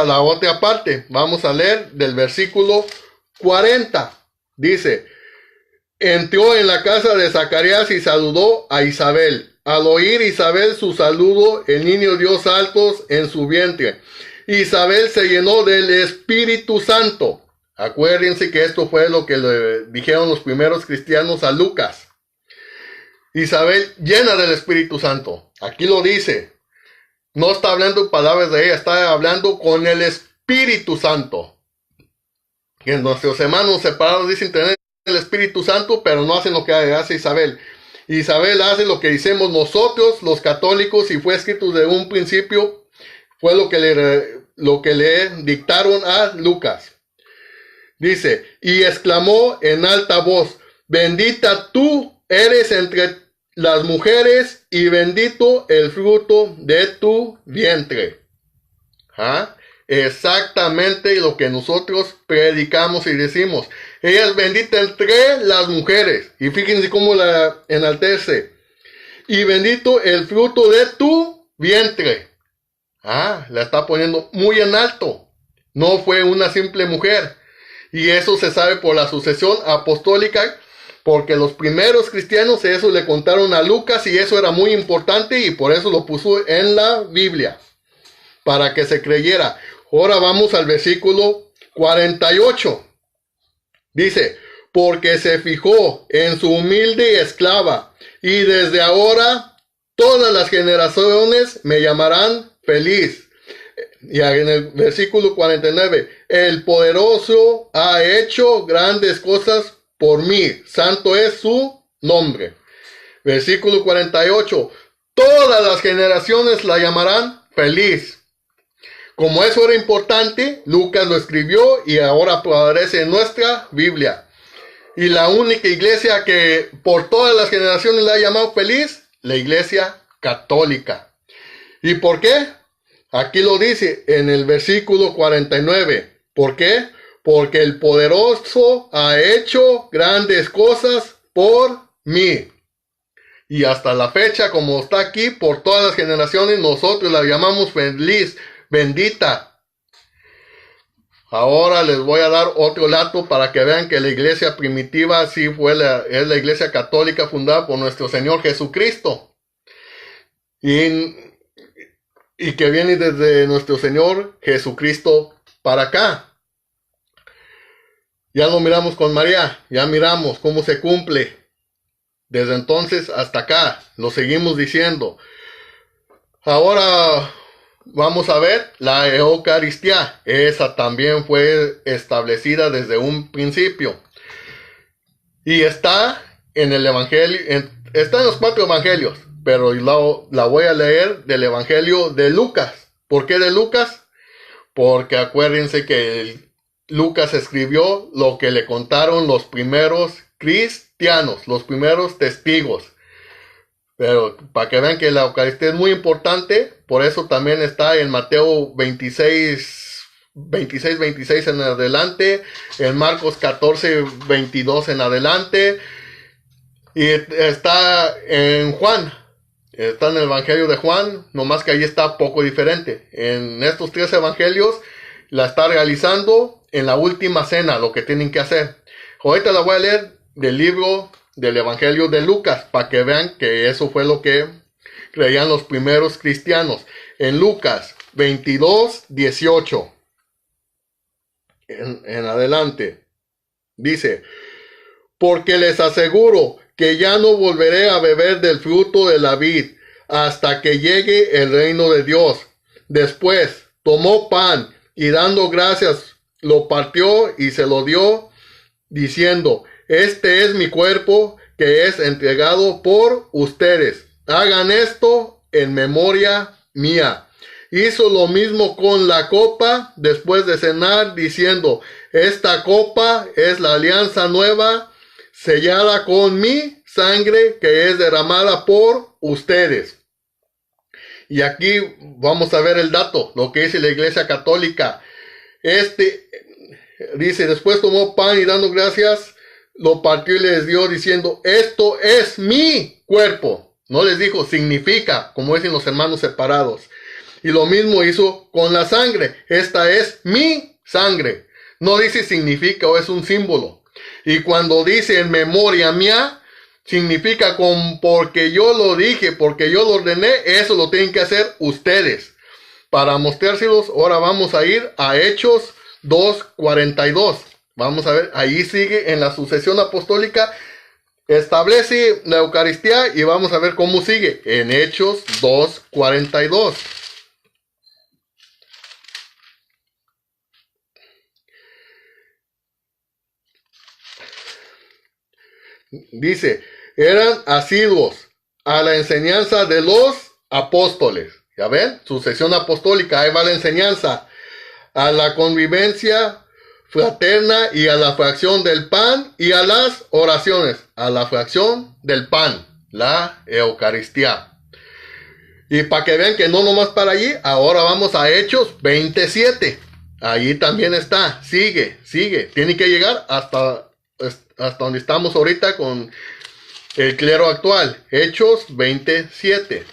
la otra parte. Vamos a leer del versículo 40. Dice: entró en la casa de Zacarías y saludó a Isabel. Al oír Isabel su saludo, el niño dio saltos en su vientre. Isabel se llenó del Espíritu Santo. Acuérdense que esto fue lo que le dijeron los primeros cristianos a Lucas. Isabel llena del Espíritu Santo. Aquí lo dice. No está hablando palabras de ella, está hablando con el Espíritu Santo. Que nuestros hermanos separados dicen tener el Espíritu Santo, pero no hacen lo que hace Isabel. Isabel hace lo que decimos nosotros, los católicos, y fue escrito desde un principio, fue lo que le dictaron a Lucas. Dice: y exclamó en alta voz: bendita tú eres entre las mujeres y bendito el fruto de tu vientre. Exactamente lo que nosotros predicamos y decimos. Ella es bendita entre las mujeres. Y fíjense cómo la enaltece. Y bendito el fruto de tu vientre. La está poniendo muy en alto. No fue una simple mujer. Y eso se sabe por la sucesión apostólica, porque los primeros cristianos eso le contaron a Lucas y eso era muy importante y por eso lo puso en la Biblia. para que se creyera. Ahora vamos al versículo 48. Dice, porque se fijó en su humilde esclava, y desde ahora todas las generaciones me llamarán feliz. Y en el versículo 49, el poderoso ha hecho grandes cosas por mí, santo es su nombre. Versículo 48, todas las generaciones la llamarán feliz. Como eso era importante, Lucas lo escribió y ahora aparece en nuestra Biblia. Y la única iglesia que por todas las generaciones la ha llamado feliz, la iglesia católica. ¿Y por qué? Aquí lo dice en el versículo 49. ¿Por qué? Porque el poderoso ha hecho grandes cosas por mí. Y hasta la fecha, como está aquí, por todas las generaciones, nosotros la llamamos feliz, bendita. Ahora les voy a dar otro dato para que vean que la iglesia primitiva sí es la iglesia católica fundada por nuestro Señor Jesucristo. Y que viene desde nuestro Señor Jesucristo para acá. Ya lo miramos con María, ya miramos cómo se cumple. Desde entonces hasta acá, lo seguimos diciendo. Ahora vamos a ver la Eucaristía. Esa también fue establecida desde un principio. Y está en el Evangelio, está en los 4 Evangelios. Pero la voy a leer del Evangelio de Lucas. ¿Por qué de Lucas? Porque acuérdense que Lucas escribió lo que le contaron los primeros cristianos, los primeros testigos. Pero para que vean que la Eucaristía es muy importante, por eso también está en Mateo 26 en adelante, en Marcos 14, 22 en adelante, y está en Juan. Está en el Evangelio de Juan, nomás que ahí está poco diferente. En estos 3 evangelios la está realizando en la última cena, lo que tienen que hacer. Ahorita la voy a leer del libro del Evangelio de Lucas, para que vean que eso fue lo que creían los primeros cristianos. En Lucas 22, 18. En adelante. Dice, porque les aseguro que ya no volveré a beber del fruto de la vid hasta que llegue el reino de Dios. Después tomó pan y dando gracias lo partió y se lo dio, diciendo, este es mi cuerpo que es entregado por ustedes. Hagan esto en memoria mía. Hizo lo mismo con la copa después de cenar, diciendo, esta copa es la alianza nueva, sellada con mi sangre que es derramada por ustedes. Y aquí vamos a ver el dato, lo que dice la iglesia católica. Dice, después tomó pan y dando gracias, lo partió y les dio diciendo, esto es mi cuerpo. No les dijo, significa, como dicen los hermanos separados. Y lo mismo hizo con la sangre. Esta es mi sangre. No dice significa o es un símbolo. Y cuando dice en memoria mía, significa porque yo lo dije, porque yo lo ordené, eso lo tienen que hacer ustedes. Para mostrárselos, ahora vamos a ir a Hechos 2:42. Vamos a ver, ahí sigue en la sucesión apostólica, establece la Eucaristía y vamos a ver cómo sigue en Hechos 2:42. Dice, eran asiduos a la enseñanza de los apóstoles. ¿Ya ven? Sucesión apostólica, ahí va la enseñanza. A la convivencia fraterna y a la fracción del pan y a las oraciones. A la fracción del pan, la Eucaristía. Y para que vean que no nomás para allí, ahora vamos a Hechos 27. Ahí también está, sigue. Tiene que llegar hasta donde estamos ahorita con el clero actual. Hechos 27.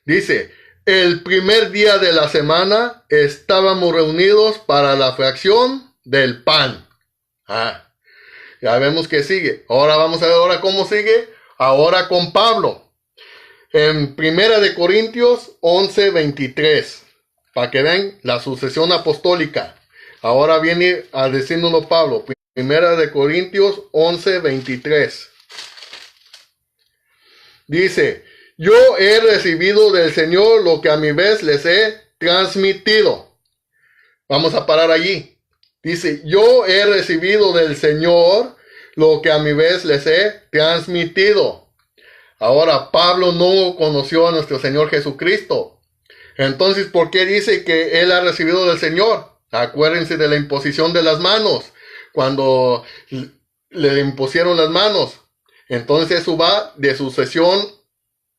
Dice, el primer día de la semana estábamos reunidos para la fracción del pan. Ya vemos que sigue. Ahora vamos a ver ahora cómo sigue. Ahora con Pablo. En 1 Corintios 11:23. Para que vean la sucesión apostólica. Ahora viene a decírnoslo Pablo. 1 Corintios 11:23. Dice, yo he recibido del Señor lo que a mi vez les he transmitido. Vamos a parar allí. Dice, yo he recibido del Señor lo que a mi vez les he transmitido. Ahora, Pablo no conoció a nuestro Señor Jesucristo. Entonces, ¿por qué dice que él ha recibido del Señor? Acuérdense de la imposición de las manos. Cuando le impusieron las manos. Entonces eso va de sucesión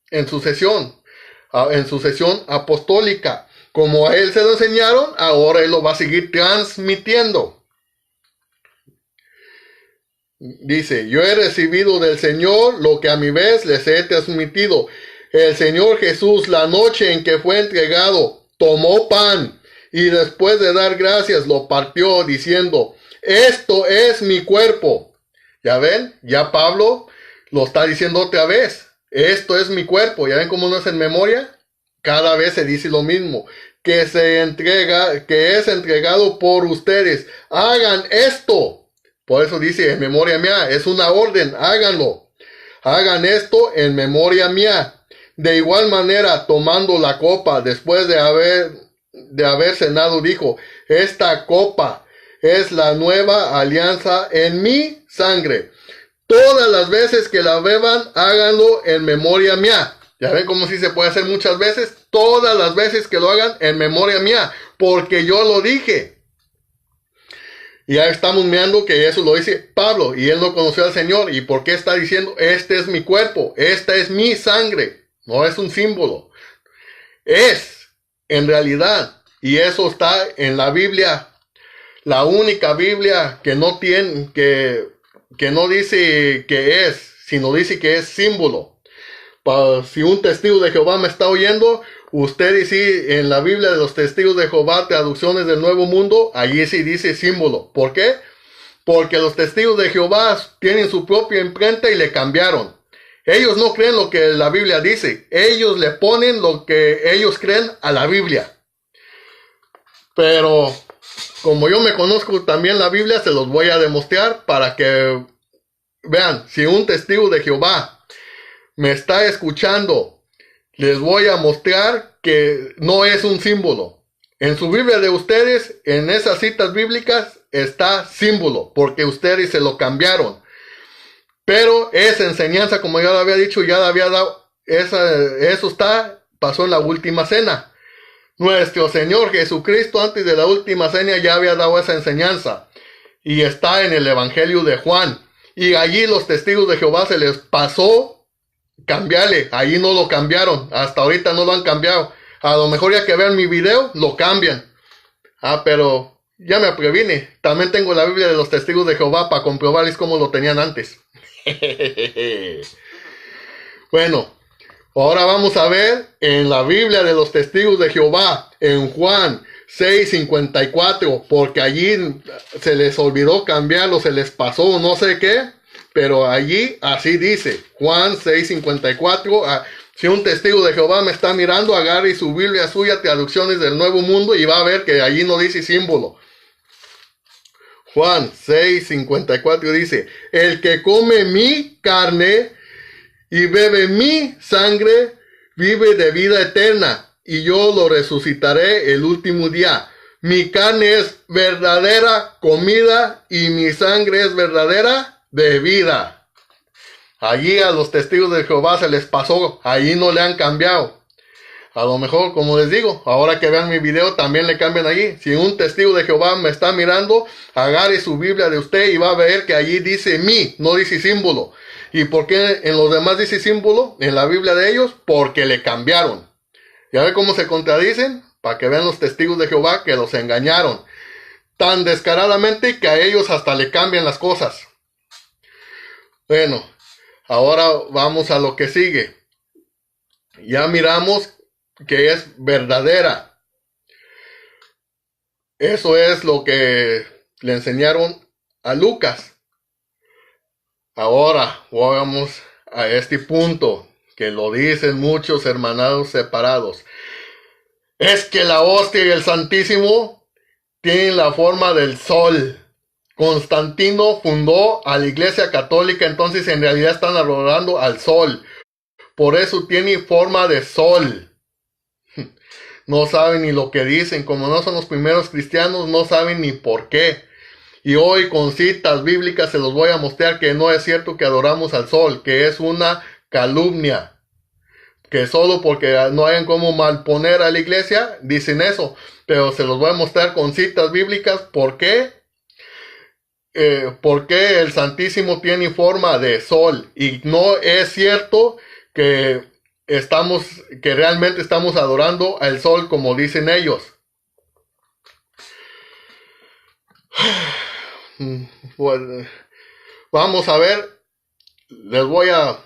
en sucesión apostólica. Como a él se lo enseñaron, ahora él lo va a seguir transmitiendo. Dice, yo he recibido del Señor lo que a mi vez les he transmitido. El Señor Jesús, la noche en que fue entregado, tomó pan y después de dar gracias lo partió diciendo, esto es mi cuerpo. ¿Ya ven? Ya Pablo lo está diciendo otra vez. Esto es mi cuerpo. ¿Ya ven cómo no es en memoria? Cada vez se dice lo mismo. Que es entregado por ustedes. Hagan esto. Por eso dice en memoria mía. Es una orden. Háganlo. Hagan esto en memoria mía. De igual manera, tomando la copa, después de haber cenado, dijo, esta copa es la nueva alianza en mi sangre. Todas las veces que la beban, háganlo en memoria mía. ¿Ya ven cómo sí se puede hacer muchas veces? Todas las veces que lo hagan en memoria mía. Porque yo lo dije. Y ya estamos mirando que eso lo dice Pablo. Y él no conoció al Señor. ¿Y por qué está diciendo? Este es mi cuerpo. Esta es mi sangre. No es un símbolo. Es en realidad. Y eso está en la Biblia. La única Biblia que no tiene... que no dice que es, sino dice que es símbolo. Si un testigo de Jehová me está oyendo, usted dice en la Biblia de los testigos de Jehová, traducciones del Nuevo Mundo, allí sí dice símbolo. ¿Por qué? Porque los testigos de Jehová tienen su propia imprenta y le cambiaron. Ellos no creen lo que la Biblia dice. Ellos le ponen lo que ellos creen a la Biblia. Pero como yo me conozco también la Biblia, se los voy a demostrar para que vean, si un testigo de Jehová me está escuchando, les voy a mostrar que no es un símbolo. En su Biblia de ustedes, en esas citas bíblicas, está símbolo, porque ustedes se lo cambiaron. Pero esa enseñanza, como ya lo había dicho, ya lo había dado, pasó en la última cena. Nuestro Señor Jesucristo antes de la última cena ya había dado esa enseñanza. Y está en el Evangelio de Juan. Y allí los testigos de Jehová se les pasó cambiarle. Allí no lo cambiaron. Hasta ahorita no lo han cambiado. A lo mejor ya que vean mi video, lo cambian. Pero ya me previne. También tengo la Biblia de los testigos de Jehová para comprobarles cómo lo tenían antes. Bueno. Ahora vamos a ver en la Biblia de los testigos de Jehová, en Juan 6:54, porque allí se les olvidó cambiarlo, se les pasó no sé qué, pero allí así dice, Juan 6:54, si un testigo de Jehová me está mirando, agarre su Biblia suya, traducciones del Nuevo Mundo, y va a ver que allí no dice símbolo. Juan 6:54 dice, el que come mi carne y bebe mi sangre, vive de vida eterna, y yo lo resucitaré el último día. Mi carne es verdadera comida, y mi sangre es verdadera bebida. Allí a los testigos de Jehová se les pasó, allí no le han cambiado. A lo mejor, como les digo, ahora que vean mi video, también le cambian allí. Si un testigo de Jehová me está mirando, agarre su Biblia de usted y va a ver que allí dice mi, no dice símbolo. ¿Y por qué en los demás dice símbolo? En la Biblia de ellos, porque le cambiaron. ¿Ya ven cómo se contradicen? Para que vean los testigos de Jehová que los engañaron. Tan descaradamente que a ellos hasta le cambian las cosas. Bueno, ahora vamos a lo que sigue. Ya miramos que es verdadera. Eso es lo que le enseñaron a Lucas. Ahora vamos a este punto que lo dicen muchos hermanados separados. Es que la hostia y el Santísimo tienen la forma del sol. Constantino fundó a la Iglesia Católica, entonces en realidad están adorando al sol. Por eso tiene forma de sol. No saben ni lo que dicen. Como no son los primeros cristianos, no saben ni por qué. Y hoy con citas bíblicas se los voy a mostrar que no es cierto que adoramos al sol, que es una calumnia. Que solo porque no hayan como malponer a la iglesia, dicen eso. Pero se los voy a mostrar con citas bíblicas. ¿Por qué? Porque el Santísimo tiene forma de sol. Y no es cierto que realmente estamos adorando al sol como dicen ellos. Bueno, vamos a ver. Les voy a...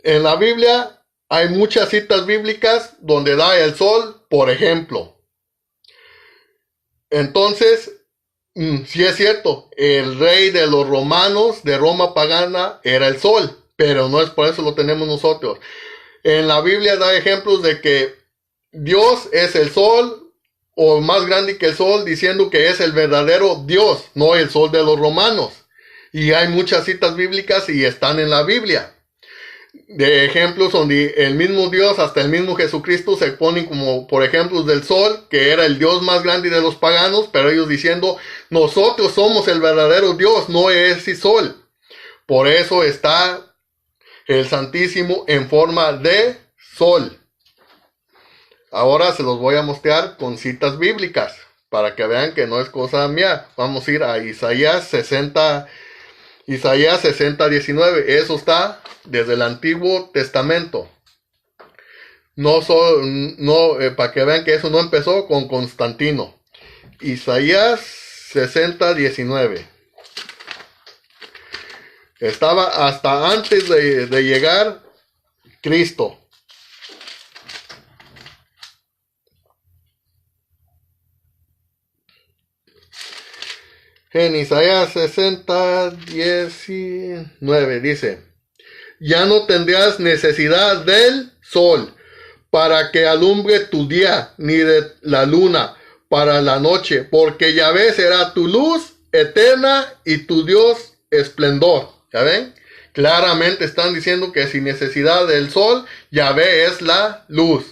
En la Biblia hay muchas citas bíblicas donde da el sol, por ejemplo. Entonces, sí es cierto, el rey de los romanos, de Roma pagana, era el sol, pero no es por eso lo tenemos nosotros. En la Biblia da ejemplos de que Dios es el sol, o más grande que el sol, diciendo que es el verdadero Dios, no el sol de los romanos. Y hay muchas citas bíblicas y están en la Biblia. De ejemplos donde el mismo Dios, hasta el mismo Jesucristo, se ponen como por ejemplos del sol, que era el Dios más grande de los paganos, pero ellos diciendo, nosotros somos el verdadero Dios, no es ese sol. Por eso está el Santísimo en forma de sol. Ahora se los voy a mostrar con citas bíblicas, para que vean que no es cosa mía. Vamos a ir a Isaías 60, 19. Eso está desde el Antiguo Testamento. Para que vean que eso no empezó con Constantino. Isaías 60, 19. Estaba hasta antes de llegar Cristo. En Isaías 60, 19 dice: ya no tendrás necesidad del sol para que alumbre tu día, ni de la luna para la noche, porque Yahvé será tu luz eterna y tu Dios esplendor. ¿Ya ven? Claramente están diciendo que sin necesidad del sol, Yahvé es la luz.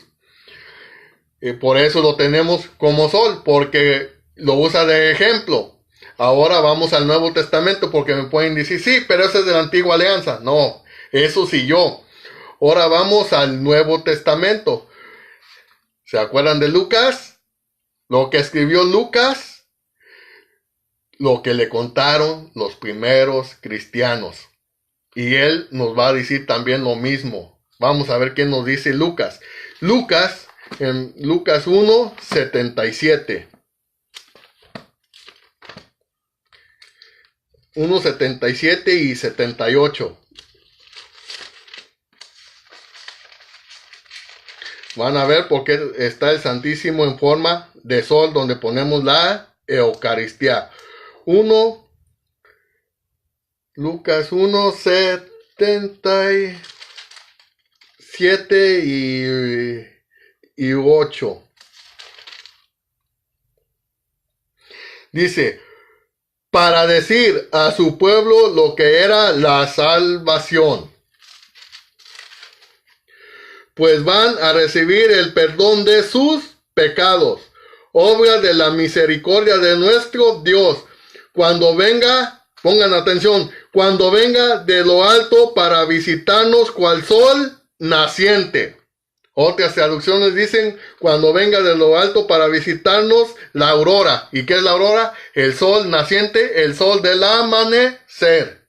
Y por eso lo tenemos como sol, porque lo usa de ejemplo. Ahora vamos al Nuevo Testamento, porque me pueden decir, sí, pero ese es de la Antigua Alianza. No, eso sí yo. Ahora vamos al Nuevo Testamento. ¿Se acuerdan de Lucas? Lo que escribió Lucas, lo que le contaron los primeros cristianos. Y él nos va a decir también lo mismo. Vamos a ver qué nos dice Lucas. Lucas, en Lucas 1, 77. 1:77 y 78. Van a ver por qué está el Santísimo en forma de sol, donde ponemos la Eucaristía. Lucas 1:77 y 8. Dice: para decir a su pueblo lo que era la salvación, pues van a recibir el perdón de sus pecados, obra de la misericordia de nuestro Dios, cuando venga, pongan atención, cuando venga de lo alto para visitarnos cual sol naciente. Otras traducciones dicen, cuando venga de lo alto para visitarnos la aurora. ¿Y qué es la aurora? El sol naciente, el sol del amanecer.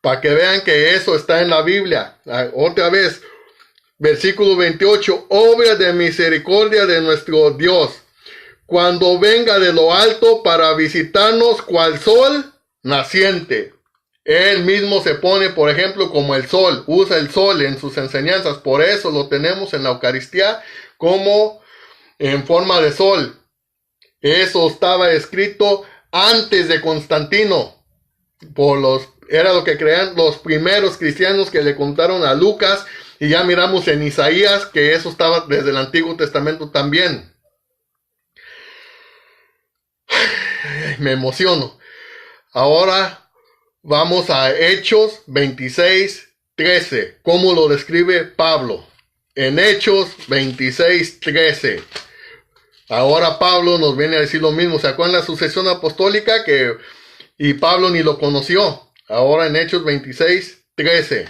Para que vean que eso está en la Biblia. Otra vez, versículo 28, obra de misericordia de nuestro Dios, cuando venga de lo alto para visitarnos cual sol naciente. Él mismo se pone, por ejemplo, como el sol, usa el sol en sus enseñanzas, por eso lo tenemos en la Eucaristía como en forma de sol. Eso estaba escrito antes de Constantino. Era lo que creían los primeros cristianos que le contaron a Lucas. Y ya miramos en Isaías que eso estaba desde el Antiguo Testamento también. Me emociono. Ahora vamos a Hechos 26:13. ¿Cómo lo describe Pablo? En Hechos 26:13. Ahora Pablo nos viene a decir lo mismo. ¿Se acuerdan la sucesión apostólica? Y Pablo ni lo conoció. Ahora en Hechos 26:13.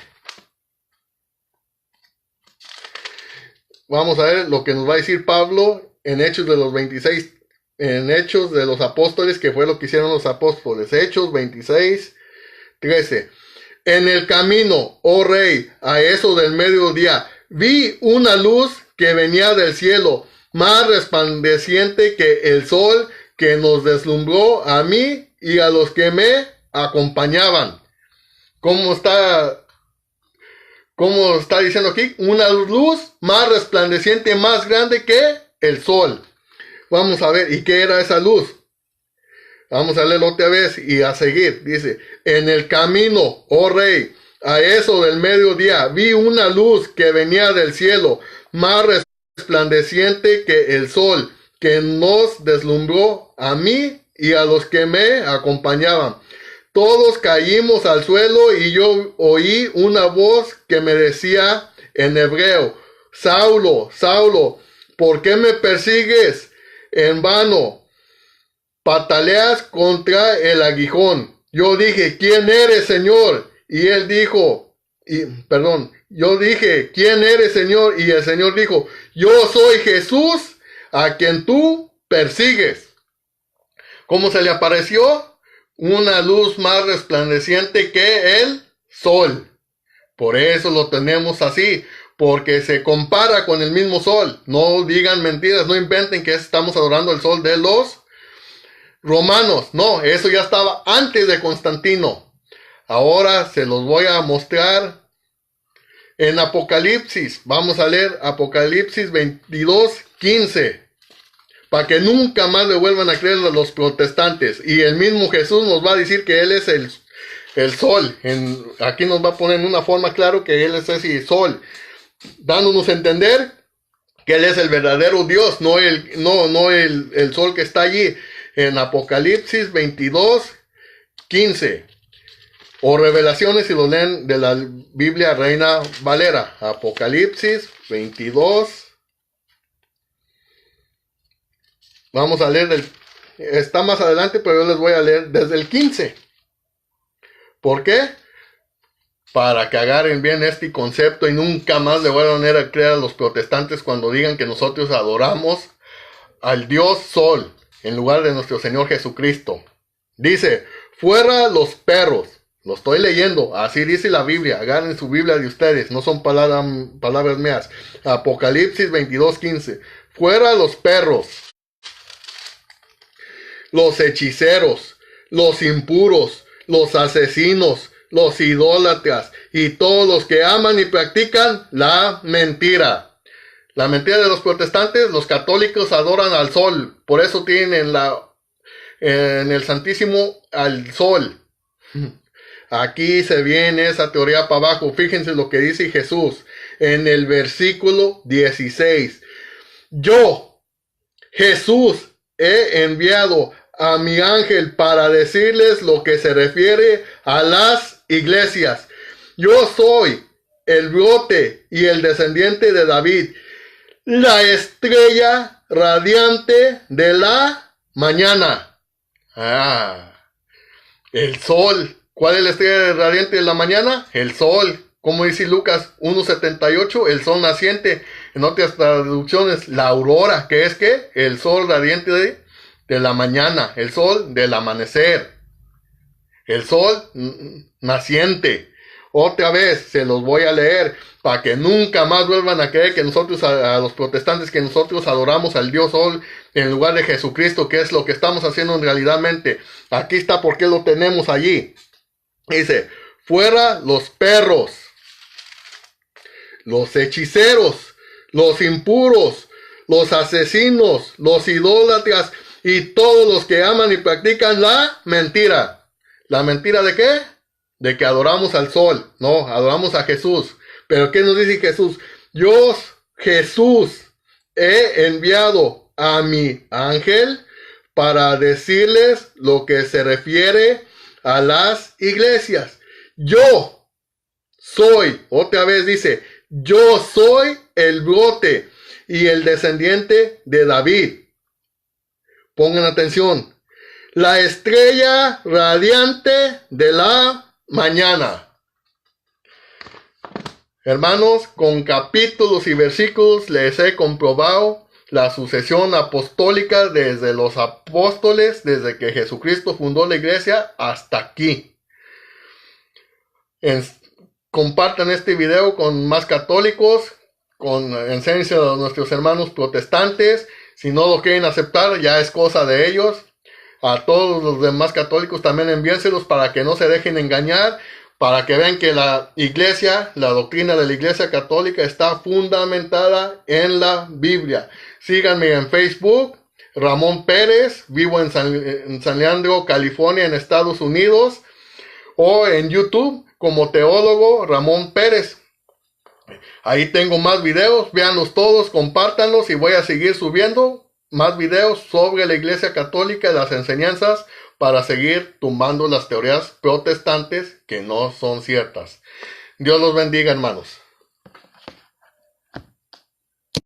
Vamos a ver lo que nos va a decir Pablo en Hechos de los 26, en Hechos de los Apóstoles, que fue lo que hicieron los apóstoles. Hechos 26:13. En el camino, oh rey, a eso del mediodía, vi una luz que venía del cielo, más resplandeciente que el sol, que nos deslumbró a mí y a los que me acompañaban. ¿Cómo está diciendo aquí? Una luz más resplandeciente, más grande que el sol. Vamos a ver, ¿y qué era esa luz? Vamos a leerlo otra vez y a seguir. Dice, en el camino, oh rey, a eso del mediodía, vi una luz que venía del cielo, más resplandeciente que el sol, que nos deslumbró a mí y a los que me acompañaban. Todos caímos al suelo y yo oí una voz que me decía en hebreo, Saulo, Saulo, ¿por qué me persigues en vano? Pataleas contra el aguijón. Yo dije, ¿quién eres, Señor? Y él dijo, yo dije, ¿quién eres, Señor? Y el Señor dijo, yo soy Jesús, a quien tú persigues. ¿Cómo se le apareció? Una luz más resplandeciente que el sol. Por eso lo tenemos así, porque se compara con el mismo sol. No digan mentiras, no inventen que estamos adorando el sol de los romanos. No, eso ya estaba antes de Constantino. Ahora se los voy a mostrar en Apocalipsis. Vamos a leer Apocalipsis 22:15. Para que nunca más le vuelvan a creer a los protestantes. Y el mismo Jesús nos va a decir que Él es el sol. Aquí nos va a poner en una forma claro que Él es ese sol. Dándonos a entender que Él es el verdadero Dios. No el sol que está allí. En Apocalipsis 22:15. O Revelaciones si lo leen de la Biblia Reina Valera. Apocalipsis 22. Vamos a leer está más adelante, pero yo les voy a leer desde el 15. ¿Por qué? Para que agarren bien este concepto y nunca más le vuelvan a creer a los protestantes cuando digan que nosotros adoramos al Dios Sol en lugar de nuestro Señor Jesucristo. Dice, fuera los perros. Lo estoy leyendo, así dice la Biblia. Agarren su Biblia de ustedes, no son palabras mías. Apocalipsis 22:15. Fuera los perros, los hechiceros, los impuros, los asesinos, los idólatras y todos los que aman y practican la mentira. La mentira de los protestantes, los católicos adoran al sol, por eso tienen en el Santísimo al sol. Aquí se viene esa teoría para abajo. Fíjense lo que dice Jesús en el versículo 16. Yo, Jesús, he enviado a mi ángel para decirles lo que se refiere a las iglesias. Yo soy el brote y el descendiente de David, la estrella radiante de la mañana. El sol. ¿Cuál es la estrella radiante de la mañana? El sol. Como dice Lucas 1:78, el sol naciente. En otras traducciones, la aurora, que es ¿qué? El sol radiante de la mañana, el sol del amanecer, el sol naciente. Otra vez se los voy a leer para que nunca más vuelvan a creer que nosotros, a los protestantes, que nosotros adoramos al Dios Sol en lugar de Jesucristo, que es lo que estamos haciendo en realidadmente. Aquí está porque lo tenemos allí. Dice, fuera los perros, los hechiceros, los impuros, los asesinos, los idólatras y todos los que aman y practican la mentira. ¿La mentira de qué? De que adoramos al sol. No, adoramos a Jesús. Pero ¿qué nos dice Jesús? Yo, Jesús, he enviado a mi ángel para decirles lo que se refiere a las iglesias. Yo soy, otra vez dice, yo soy el brote y el descendiente de David. Pongan atención. La estrella radiante de la mañana. Hermanos, con capítulos y versículos les he comprobado la sucesión apostólica desde los apóstoles, desde que Jesucristo fundó la iglesia hasta aquí. Compartan este video con más católicos, enséñenselo a nuestros hermanos protestantes. Si no lo quieren aceptar, ya es cosa de ellos. A todos los demás católicos también envíenselos para que no se dejen engañar, para que vean que la iglesia, la doctrina de la iglesia católica está fundamentada en la Biblia. Síganme en Facebook, Ramón Pérez, vivo en San Leandro, California, en Estados Unidos, o en YouTube como teólogo Ramón Pérez. Ahí tengo más videos, véanlos todos, compártanlos y voy a seguir subiendo más videos sobre la iglesia católica y las enseñanzas para seguir tumbando las teorías protestantes que no son ciertas. Dios los bendiga, hermanos.